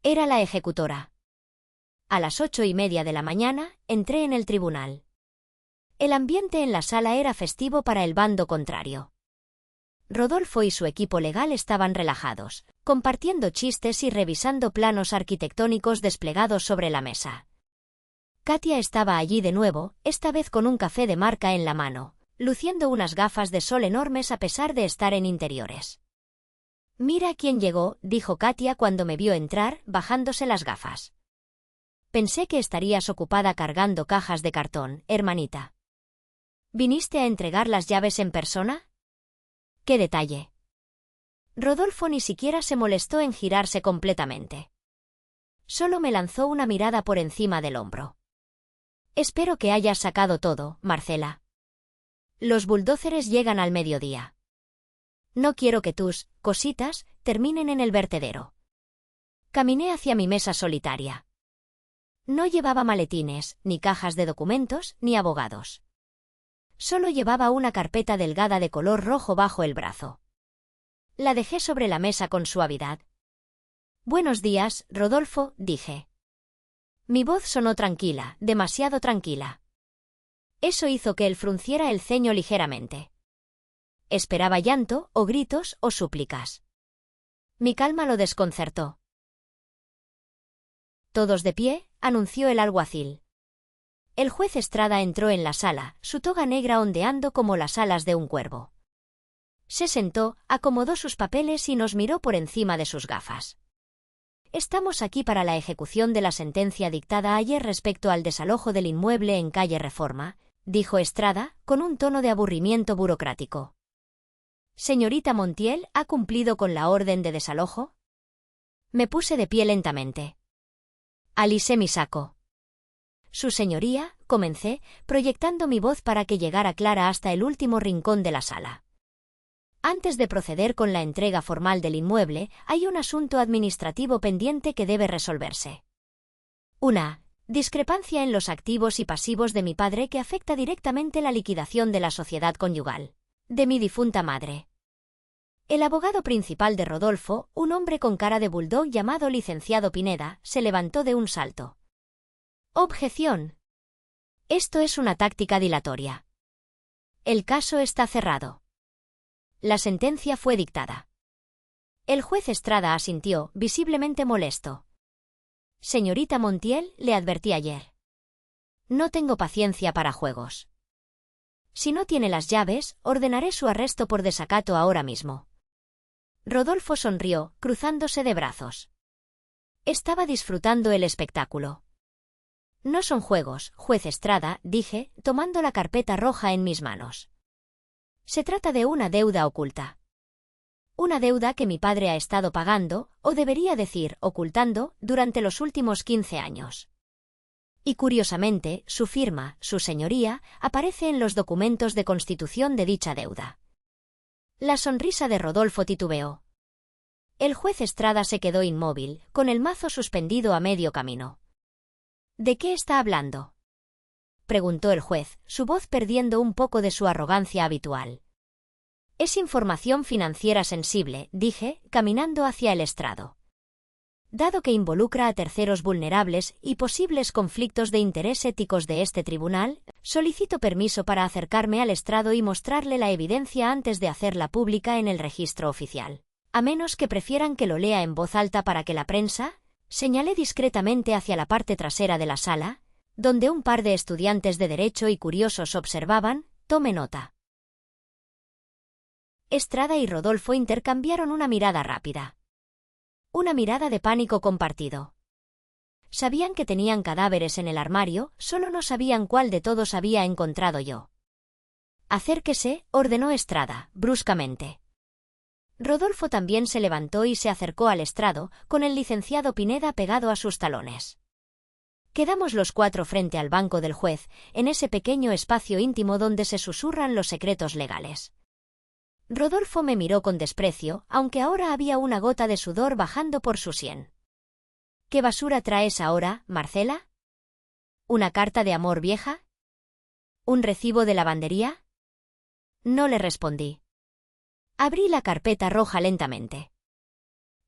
Era la ejecutora. A las 8:30 de la mañana, entré en el tribunal. El ambiente en la sala era festivo para el bando contrario. Rodolfo y su equipo legal estaban relajados, compartiendo chistes y revisando planos arquitectónicos desplegados sobre la mesa. Katia estaba allí de nuevo, esta vez con un café de marca en la mano, luciendo unas gafas de sol enormes a pesar de estar en interiores. «Mira quién llegó», dijo Katia cuando me vio entrar, bajándose las gafas. «Pensé que estarías ocupada cargando cajas de cartón, hermanita. ¿Viniste a entregar las llaves en persona?». ¡Qué detalle! Rodolfo ni siquiera se molestó en girarse completamente. Solo me lanzó una mirada por encima del hombro. Espero que hayas sacado todo, Marcela. Los bulldóceres llegan al mediodía. No quiero que tus cositas terminen en el vertedero. Caminé hacia mi mesa solitaria. No llevaba maletines, ni cajas de documentos, ni abogados. Solo llevaba una carpeta delgada de color rojo bajo el brazo. La dejé sobre la mesa con suavidad. Buenos días, Rodolfo, dije. Mi voz sonó tranquila, demasiado tranquila. Eso hizo que él frunciera el ceño ligeramente. Esperaba llanto, o gritos, o súplicas. Mi calma lo desconcertó. Todos de pie, anunció el alguacil. El juez Estrada entró en la sala, su toga negra ondeando como las alas de un cuervo. Se sentó, acomodó sus papeles y nos miró por encima de sus gafas. Estamos aquí para la ejecución de la sentencia dictada ayer respecto al desalojo del inmueble en calle Reforma, dijo Estrada, con un tono de aburrimiento burocrático. ¿Señorita Montiel ha cumplido con la orden de desalojo? Me puse de pie lentamente. Alisé mi saco. Su señoría, comencé, proyectando mi voz para que llegara clara hasta el último rincón de la sala. Antes de proceder con la entrega formal del inmueble, hay un asunto administrativo pendiente que debe resolverse. Una discrepancia en los activos y pasivos de mi padre que afecta directamente la liquidación de la sociedad conyugal de mi difunta madre. El abogado principal de Rodolfo, un hombre con cara de bulldog llamado licenciado Pineda, se levantó de un salto. Objeción. Esto es una táctica dilatoria. El caso está cerrado. La sentencia fue dictada. El juez Estrada asintió, visiblemente molesto. Señorita Montiel, le advertí ayer. No tengo paciencia para juegos. Si no tiene las llaves, ordenaré su arresto por desacato ahora mismo. Rodolfo sonrió, cruzándose de brazos. Estaba disfrutando el espectáculo. No son juegos, juez Estrada, dije, tomando la carpeta roja en mis manos. Se trata de una deuda oculta. Una deuda que mi padre ha estado pagando, o debería decir, ocultando, durante los últimos 15 años. Y curiosamente, su firma, su señoría, aparece en los documentos de constitución de dicha deuda. La sonrisa de Rodolfo titubeó. El juez Estrada se quedó inmóvil, con el mazo suspendido a medio camino. ¿De qué está hablando?, preguntó el juez, su voz perdiendo un poco de su arrogancia habitual. Es información financiera sensible, dije, caminando hacia el estrado. Dado que involucra a terceros vulnerables y posibles conflictos de interés éticos de este tribunal, solicito permiso para acercarme al estrado y mostrarle la evidencia antes de hacerla pública en el registro oficial. A menos que prefieran que lo lea en voz alta para que la prensa, señalé discretamente hacia la parte trasera de la sala, donde un par de estudiantes de derecho y curiosos observaban, tome nota. Estrada y Rodolfo intercambiaron una mirada rápida. Una mirada de pánico compartido. Sabían que tenían cadáveres en el armario, solo no sabían cuál de todos había encontrado yo. Acérquese, ordenó Estrada, bruscamente. Rodolfo también se levantó y se acercó al estrado, con el licenciado Pineda pegado a sus talones. Quedamos los cuatro frente al banco del juez, en ese pequeño espacio íntimo donde se susurran los secretos legales. Rodolfo me miró con desprecio, aunque ahora había una gota de sudor bajando por su sien. ¿Qué basura traes ahora, Marcela? ¿Una carta de amor vieja? ¿Un recibo de lavandería? No le respondí. Abrí la carpeta roja lentamente.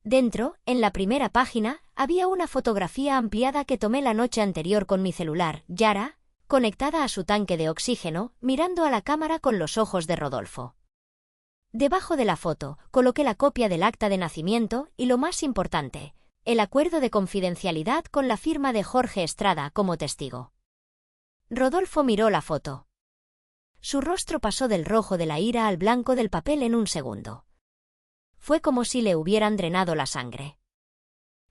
Dentro, en la primera página, había una fotografía ampliada que tomé la noche anterior con mi celular, Yara, conectada a su tanque de oxígeno, mirando a la cámara con los ojos de Rodolfo. Debajo de la foto, coloqué la copia del acta de nacimiento y, lo más importante, el acuerdo de confidencialidad con la firma de Jorge Estrada como testigo. Rodolfo miró la foto. Su rostro pasó del rojo de la ira al blanco del papel en un segundo. Fue como si le hubieran drenado la sangre.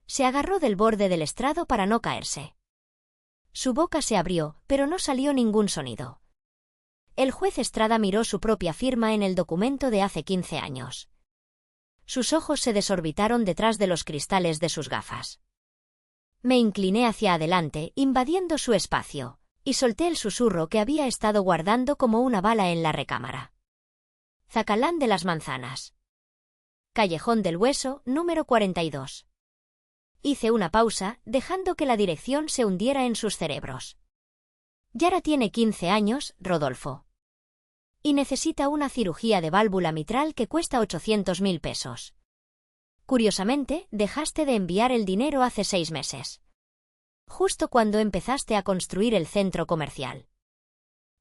Se agarró del borde del estrado para no caerse. Su boca se abrió, pero no salió ningún sonido. El juez Estrada miró su propia firma en el documento de hace 15 años. Sus ojos se desorbitaron detrás de los cristales de sus gafas. Me incliné hacia adelante, invadiendo su espacio, y solté el susurro que había estado guardando como una bala en la recámara. Zacalán de las Manzanas. Callejón del Hueso, número 42. Hice una pausa, dejando que la dirección se hundiera en sus cerebros. Yara tiene 15 años, Rodolfo. Y necesita una cirugía de válvula mitral que cuesta 800.000 pesos. Curiosamente, dejaste de enviar el dinero hace 6 meses. Justo cuando empezaste a construir el centro comercial.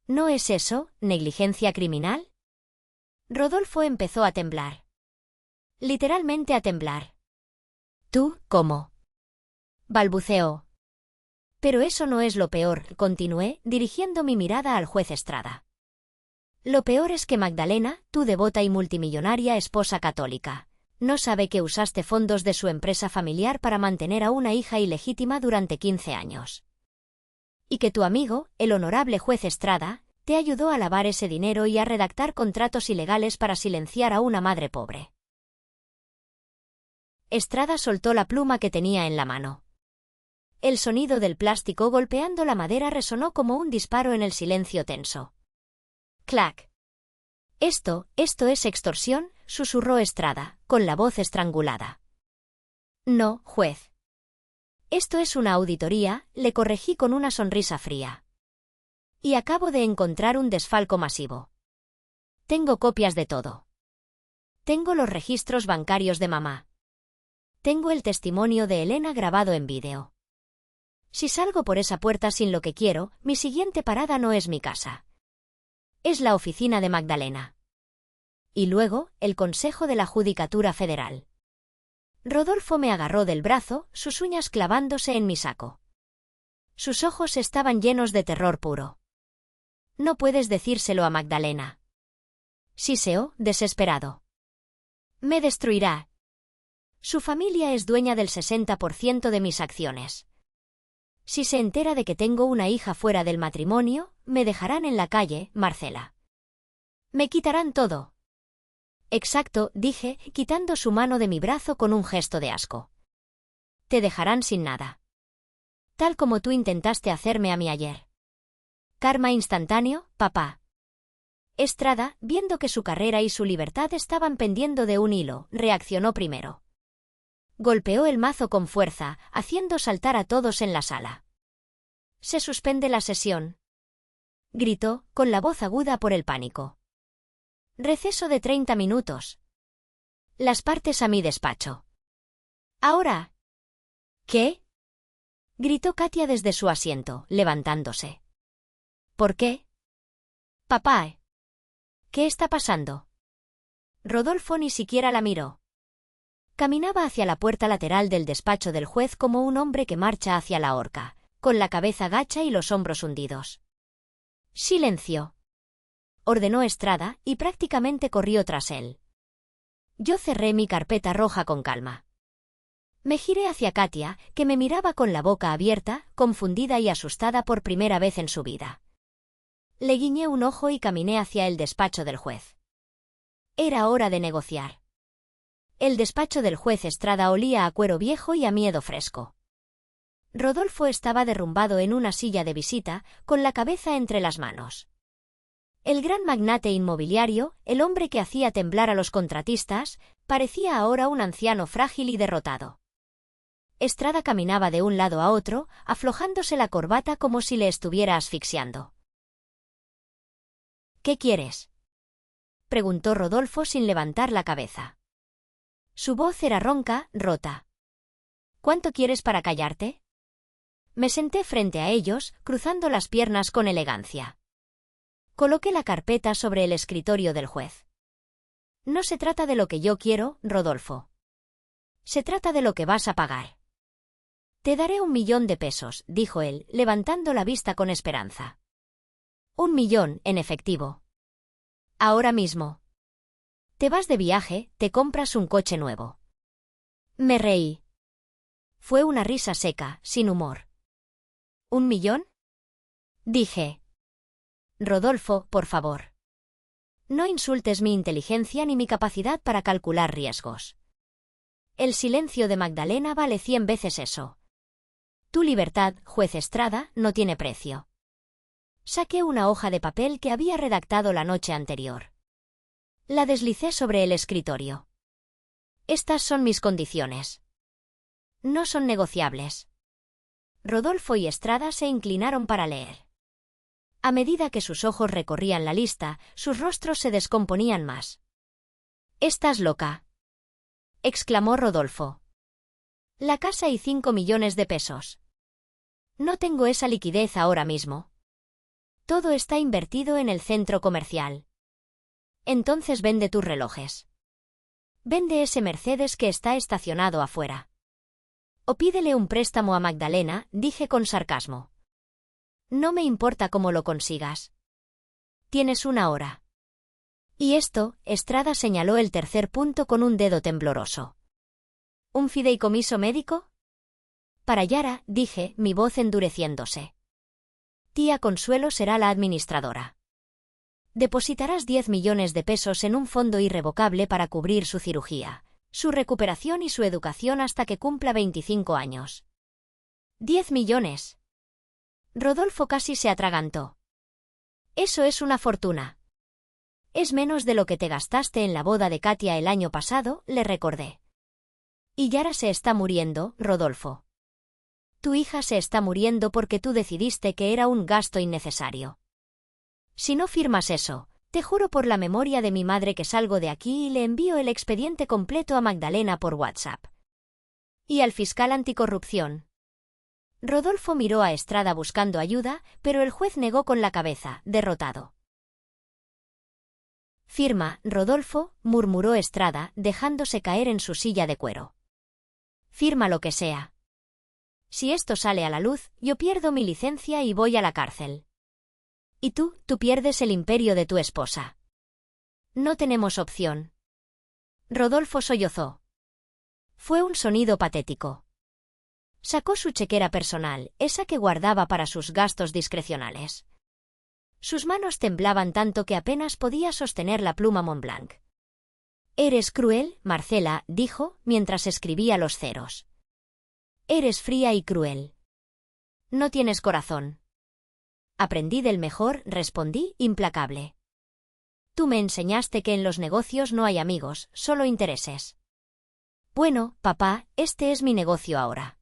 ¿No es eso, negligencia criminal? Rodolfo empezó a temblar. Literalmente a temblar. ¿Tú, cómo? Balbuceó. Pero eso no es lo peor, continué, dirigiendo mi mirada al juez Estrada. Lo peor es que Magdalena, tu devota y multimillonaria esposa católica, no sabe que usaste fondos de su empresa familiar para mantener a una hija ilegítima durante 15 años. Y que tu amigo, el honorable juez Estrada, te ayudó a lavar ese dinero y a redactar contratos ilegales para silenciar a una madre pobre. Estrada soltó la pluma que tenía en la mano. El sonido del plástico golpeando la madera resonó como un disparo en el silencio tenso. ¡Clac! Esto es extorsión, susurró Estrada, con la voz estrangulada. No, juez. Esto es una auditoría, le corregí con una sonrisa fría. Y acabo de encontrar un desfalco masivo. Tengo copias de todo. Tengo los registros bancarios de mamá. Tengo el testimonio de Elena grabado en vídeo. Si salgo por esa puerta sin lo que quiero, mi siguiente parada no es mi casa. Es la oficina de Magdalena. Y luego, el Consejo de la Judicatura Federal. Rodolfo me agarró del brazo, sus uñas clavándose en mi saco. Sus ojos estaban llenos de terror puro. No puedes decírselo a Magdalena. Siseó, desesperado. Me destruirá. Su familia es dueña del 60% de mis acciones. Si se entera de que tengo una hija fuera del matrimonio, me dejarán en la calle, Marcela. Me quitarán todo. Exacto, dije, quitando su mano de mi brazo con un gesto de asco. Te dejarán sin nada. Tal como tú intentaste hacerme a mí ayer. Karma instantáneo, papá. Estrada, viendo que su carrera y su libertad estaban pendiendo de un hilo, reaccionó primero. Golpeó el mazo con fuerza, haciendo saltar a todos en la sala. Se suspende la sesión. Gritó, con la voz aguda por el pánico. Receso de 30 minutos. Las partes a mi despacho. Ahora. ¿Qué? Gritó Katia desde su asiento, levantándose. ¿Por qué? Papá. ¿Qué está pasando? Rodolfo ni siquiera la miró. Caminaba hacia la puerta lateral del despacho del juez como un hombre que marcha hacia la horca, con la cabeza gacha y los hombros hundidos. Silencio. Ordenó Estrada, y prácticamente corrió tras él. Yo cerré mi carpeta roja con calma. Me giré hacia Katia, que me miraba con la boca abierta, confundida y asustada por primera vez en su vida. Le guiñé un ojo y caminé hacia el despacho del juez. Era hora de negociar. El despacho del juez Estrada olía a cuero viejo y a miedo fresco. Rodolfo estaba derrumbado en una silla de visita, con la cabeza entre las manos. El gran magnate inmobiliario, el hombre que hacía temblar a los contratistas, parecía ahora un anciano frágil y derrotado. Estrada caminaba de un lado a otro, aflojándose la corbata como si le estuviera asfixiando. ¿Qué quieres? Preguntó Rodolfo sin levantar la cabeza. Su voz era ronca, rota. ¿Cuánto quieres para callarte? Me senté frente a ellos, cruzando las piernas con elegancia. Coloqué la carpeta sobre el escritorio del juez. No se trata de lo que yo quiero, Rodolfo. Se trata de lo que vas a pagar. Te daré 1 millón de pesos, dijo él, levantando la vista con esperanza. 1 millón, en efectivo. Ahora mismo. Te vas de viaje, te compras un coche nuevo. Me reí. Fue una risa seca, sin humor. ¿1 millón? Dije. Rodolfo, por favor. No insultes mi inteligencia ni mi capacidad para calcular riesgos. El silencio de Magdalena vale 100 veces eso. Tu libertad, juez Estrada, no tiene precio. Saqué una hoja de papel que había redactado la noche anterior. La deslicé sobre el escritorio. Estas son mis condiciones. No son negociables. Rodolfo y Estrada se inclinaron para leer. A medida que sus ojos recorrían la lista, sus rostros se descomponían más. «Estás loca», exclamó Rodolfo. «La casa y 5 millones de pesos. No tengo esa liquidez ahora mismo. Todo está invertido en el centro comercial. Entonces vende tus relojes. Vende ese Mercedes que está estacionado afuera. O pídele un préstamo a Magdalena», dije con sarcasmo. «No me importa cómo lo consigas. Tienes 1 hora». «¿Y esto?», Estrada señaló el tercer punto con un dedo tembloroso. «¿Un fideicomiso médico?» «Para Yara», dije, mi voz endureciéndose. «Tía Consuelo será la administradora. Depositarás 10 millones de pesos en un fondo irrevocable para cubrir su cirugía, su recuperación y su educación hasta que cumpla 25 años. «¿10 millones?» Rodolfo casi se atragantó. «Eso es una fortuna». «Es menos de lo que te gastaste en la boda de Katia el año pasado», le recordé. «Y Yara se está muriendo, Rodolfo. Tu hija se está muriendo porque tú decidiste que era un gasto innecesario. Si no firmas eso, te juro por la memoria de mi madre que salgo de aquí y le envío el expediente completo a Magdalena por WhatsApp. Y al fiscal anticorrupción». Rodolfo miró a Estrada buscando ayuda, pero el juez negó con la cabeza, derrotado. «Firma, Rodolfo», murmuró Estrada, dejándose caer en su silla de cuero. «Firma lo que sea. Si esto sale a la luz, yo pierdo mi licencia y voy a la cárcel. Y tú pierdes el imperio de tu esposa. No tenemos opción». Rodolfo sollozó. Fue un sonido patético. Sacó su chequera personal, esa que guardaba para sus gastos discrecionales. Sus manos temblaban tanto que apenas podía sostener la pluma Montblanc. «Eres cruel, Marcela», dijo, mientras escribía los ceros. «Eres fría y cruel. No tienes corazón». «Aprendí del mejor», respondí, implacable. «Tú me enseñaste que en los negocios no hay amigos, solo intereses». «Bueno, papá, este es mi negocio ahora».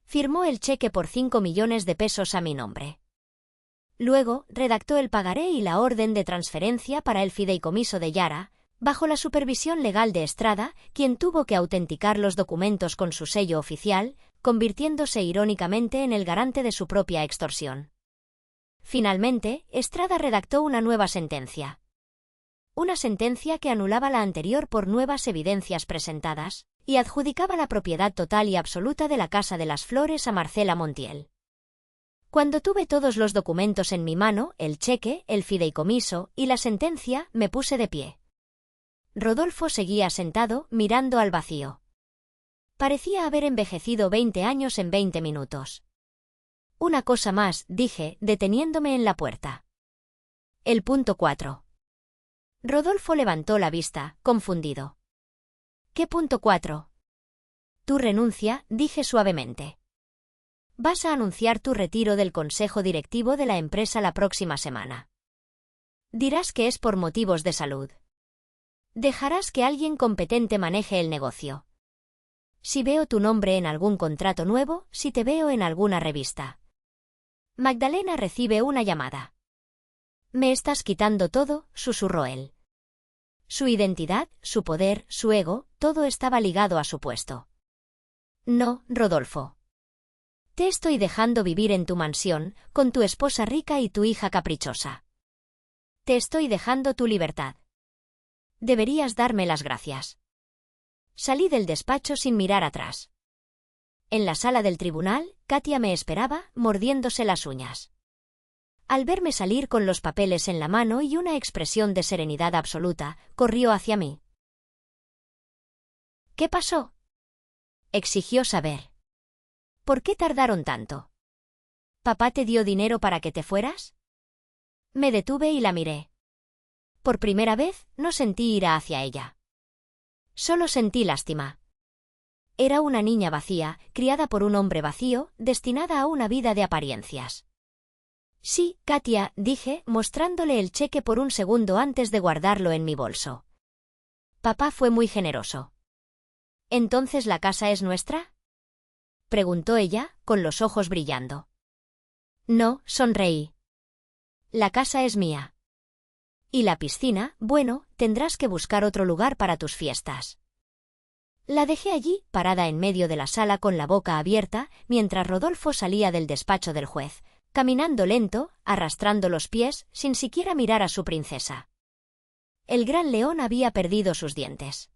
Firmó el cheque por 5 millones de pesos a mi nombre. Luego, redactó el pagaré y la orden de transferencia para el fideicomiso de Yara, bajo la supervisión legal de Estrada, quien tuvo que autenticar los documentos con su sello oficial, convirtiéndose irónicamente en el garante de su propia extorsión. Finalmente, Estrada redactó una nueva sentencia. Una sentencia que anulaba la anterior por nuevas evidencias presentadas, y adjudicaba la propiedad total y absoluta de la Casa de las Flores a Marcela Montiel. Cuando tuve todos los documentos en mi mano, el cheque, el fideicomiso y la sentencia, me puse de pie. Rodolfo seguía sentado, mirando al vacío. Parecía haber envejecido 20 años en 20 minutos. «Una cosa más», dije, deteniéndome en la puerta. «El punto 4». Rodolfo levantó la vista, confundido. «¿Qué punto 4?» «Tu renuncia», dije suavemente. «Vas a anunciar tu retiro del consejo directivo de la empresa la próxima semana. Dirás que es por motivos de salud. Dejarás que alguien competente maneje el negocio. Si veo tu nombre en algún contrato nuevo, si te veo en alguna revista». Magdalena recibe una llamada. «Me estás quitando todo», susurró él. Su identidad, su poder, su ego, todo estaba ligado a su puesto. «No, Rodolfo. Te estoy dejando vivir en tu mansión, con tu esposa rica y tu hija caprichosa. Te estoy dejando tu libertad. Deberías darme las gracias». Salí del despacho sin mirar atrás. En la sala del tribunal, Katia me esperaba, mordiéndose las uñas. Al verme salir con los papeles en la mano y una expresión de serenidad absoluta, corrió hacia mí. «¿Qué pasó?», exigió saber. «¿Por qué tardaron tanto? ¿Papá te dio dinero para que te fueras?». Me detuve y la miré. Por primera vez, no sentí ira hacia ella. Solo sentí lástima. Era una niña vacía, criada por un hombre vacío, destinada a una vida de apariencias. Sí, Katia, dije, mostrándole el cheque por un segundo antes de guardarlo en mi bolso. Papá fue muy generoso. ¿Entonces la casa es nuestra?, preguntó ella, con los ojos brillando. No, sonreí. La casa es mía. Y la piscina, bueno, tendrás que buscar otro lugar para tus fiestas. La dejé allí, parada en medio de la sala con la boca abierta, mientras Rodolfo salía del despacho del juez, caminando lento, arrastrando los pies, sin siquiera mirar a su princesa. El gran león había perdido sus dientes.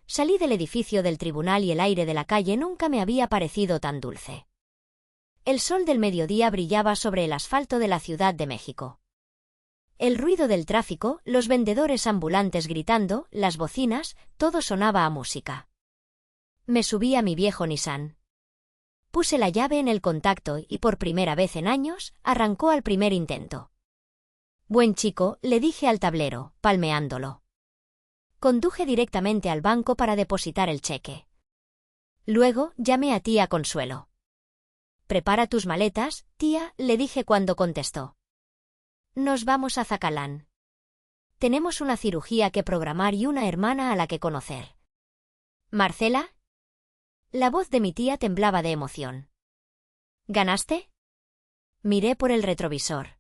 Salí del edificio del tribunal y el aire de la calle nunca me había parecido tan dulce. El sol del mediodía brillaba sobre el asfalto de la Ciudad de México. El ruido del tráfico, los vendedores ambulantes gritando, las bocinas, todo sonaba a música. Me subí a mi viejo Nissan. Puse la llave en el contacto y por primera vez en años, arrancó al primer intento. Buen chico, le dije al tablero, palmeándolo. Conduje directamente al banco para depositar el cheque. Luego, llamé a tía Consuelo. Prepara tus maletas, tía, le dije cuando contestó. Nos vamos a Zacalán. Tenemos una cirugía que programar y una hermana a la que conocer. ¿Marcela? La voz de mi tía temblaba de emoción. ¿Ganaste? Miré por el retrovisor.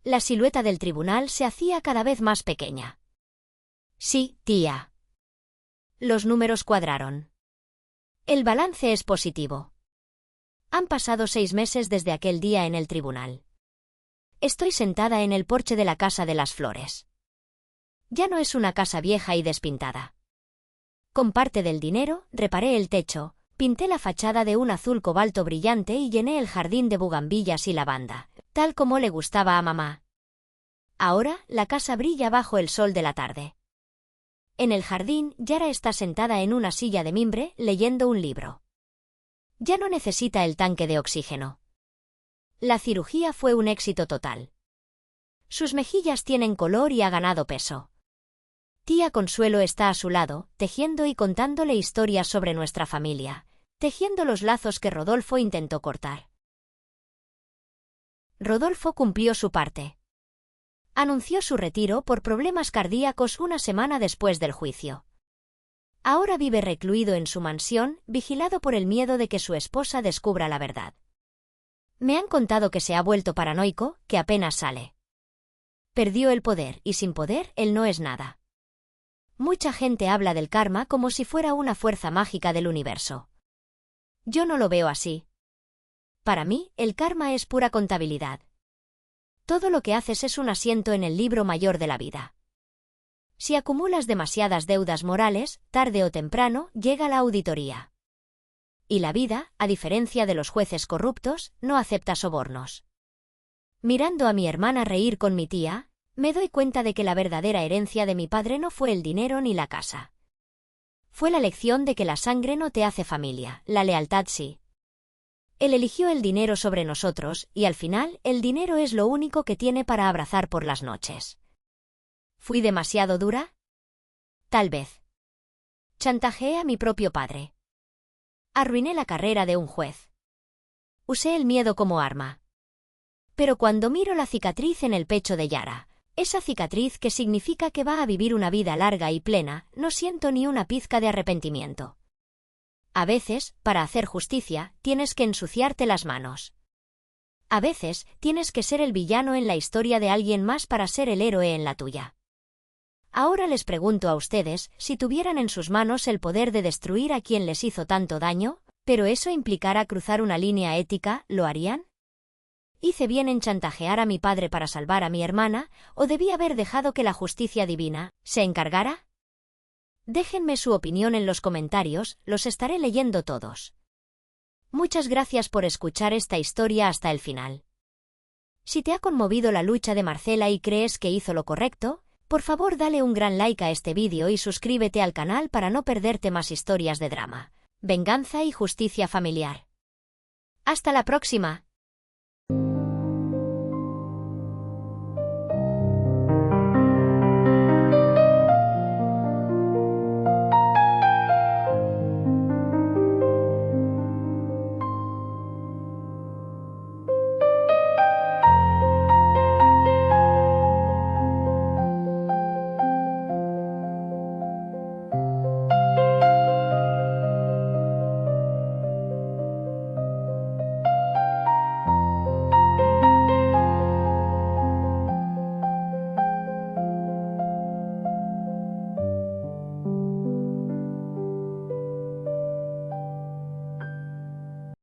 La silueta del tribunal se hacía cada vez más pequeña. Sí, tía. Los números cuadraron. El balance es positivo. Han pasado 6 meses desde aquel día en el tribunal. Estoy sentada en el porche de la Casa de las Flores. Ya no es una casa vieja y despintada. Con parte del dinero, reparé el techo, pinté la fachada de un azul cobalto brillante y llené el jardín de bugambillas y lavanda, tal como le gustaba a mamá. Ahora, la casa brilla bajo el sol de la tarde. En el jardín, Yara está sentada en una silla de mimbre, leyendo un libro. Ya no necesita el tanque de oxígeno. La cirugía fue un éxito total. Sus mejillas tienen color y ha ganado peso. Tía Consuelo está a su lado, tejiendo y contándole historias sobre nuestra familia, tejiendo los lazos que Rodolfo intentó cortar. Rodolfo cumplió su parte. Anunció su retiro por problemas cardíacos una semana después del juicio. Ahora vive recluido en su mansión, vigilado por el miedo de que su esposa descubra la verdad. Me han contado que se ha vuelto paranoico, que apenas sale. Perdió el poder, y sin poder, él no es nada. Mucha gente habla del karma como si fuera una fuerza mágica del universo. Yo no lo veo así. Para mí, el karma es pura contabilidad. Todo lo que haces es un asiento en el libro mayor de la vida. Si acumulas demasiadas deudas morales, tarde o temprano, llega la auditoría. Y la vida, a diferencia de los jueces corruptos, no acepta sobornos. Mirando a mi hermana reír con mi tía, me doy cuenta de que la verdadera herencia de mi padre no fue el dinero ni la casa. Fue la lección de que la sangre no te hace familia, la lealtad sí. Él eligió el dinero sobre nosotros, y al final, el dinero es lo único que tiene para abrazar por las noches. ¿Fui demasiado dura? Tal vez. Chantajeé a mi propio padre. Arruiné la carrera de un juez. Usé el miedo como arma. Pero cuando miro la cicatriz en el pecho de Yara, esa cicatriz que significa que va a vivir una vida larga y plena, no siento ni una pizca de arrepentimiento. A veces, para hacer justicia, tienes que ensuciarte las manos. A veces, tienes que ser el villano en la historia de alguien más para ser el héroe en la tuya. Ahora les pregunto a ustedes, si tuvieran en sus manos el poder de destruir a quien les hizo tanto daño, pero eso implicara cruzar una línea ética, ¿lo harían? ¿Hice bien en chantajear a mi padre para salvar a mi hermana, o debí haber dejado que la justicia divina se encargara? Déjenme su opinión en los comentarios, los estaré leyendo todos. Muchas gracias por escuchar esta historia hasta el final. Si te ha conmovido la lucha de Marcela y crees que hizo lo correcto, por favor dale un gran like a este vídeo y suscríbete al canal para no perderte más historias de drama, venganza y justicia familiar. ¡Hasta la próxima!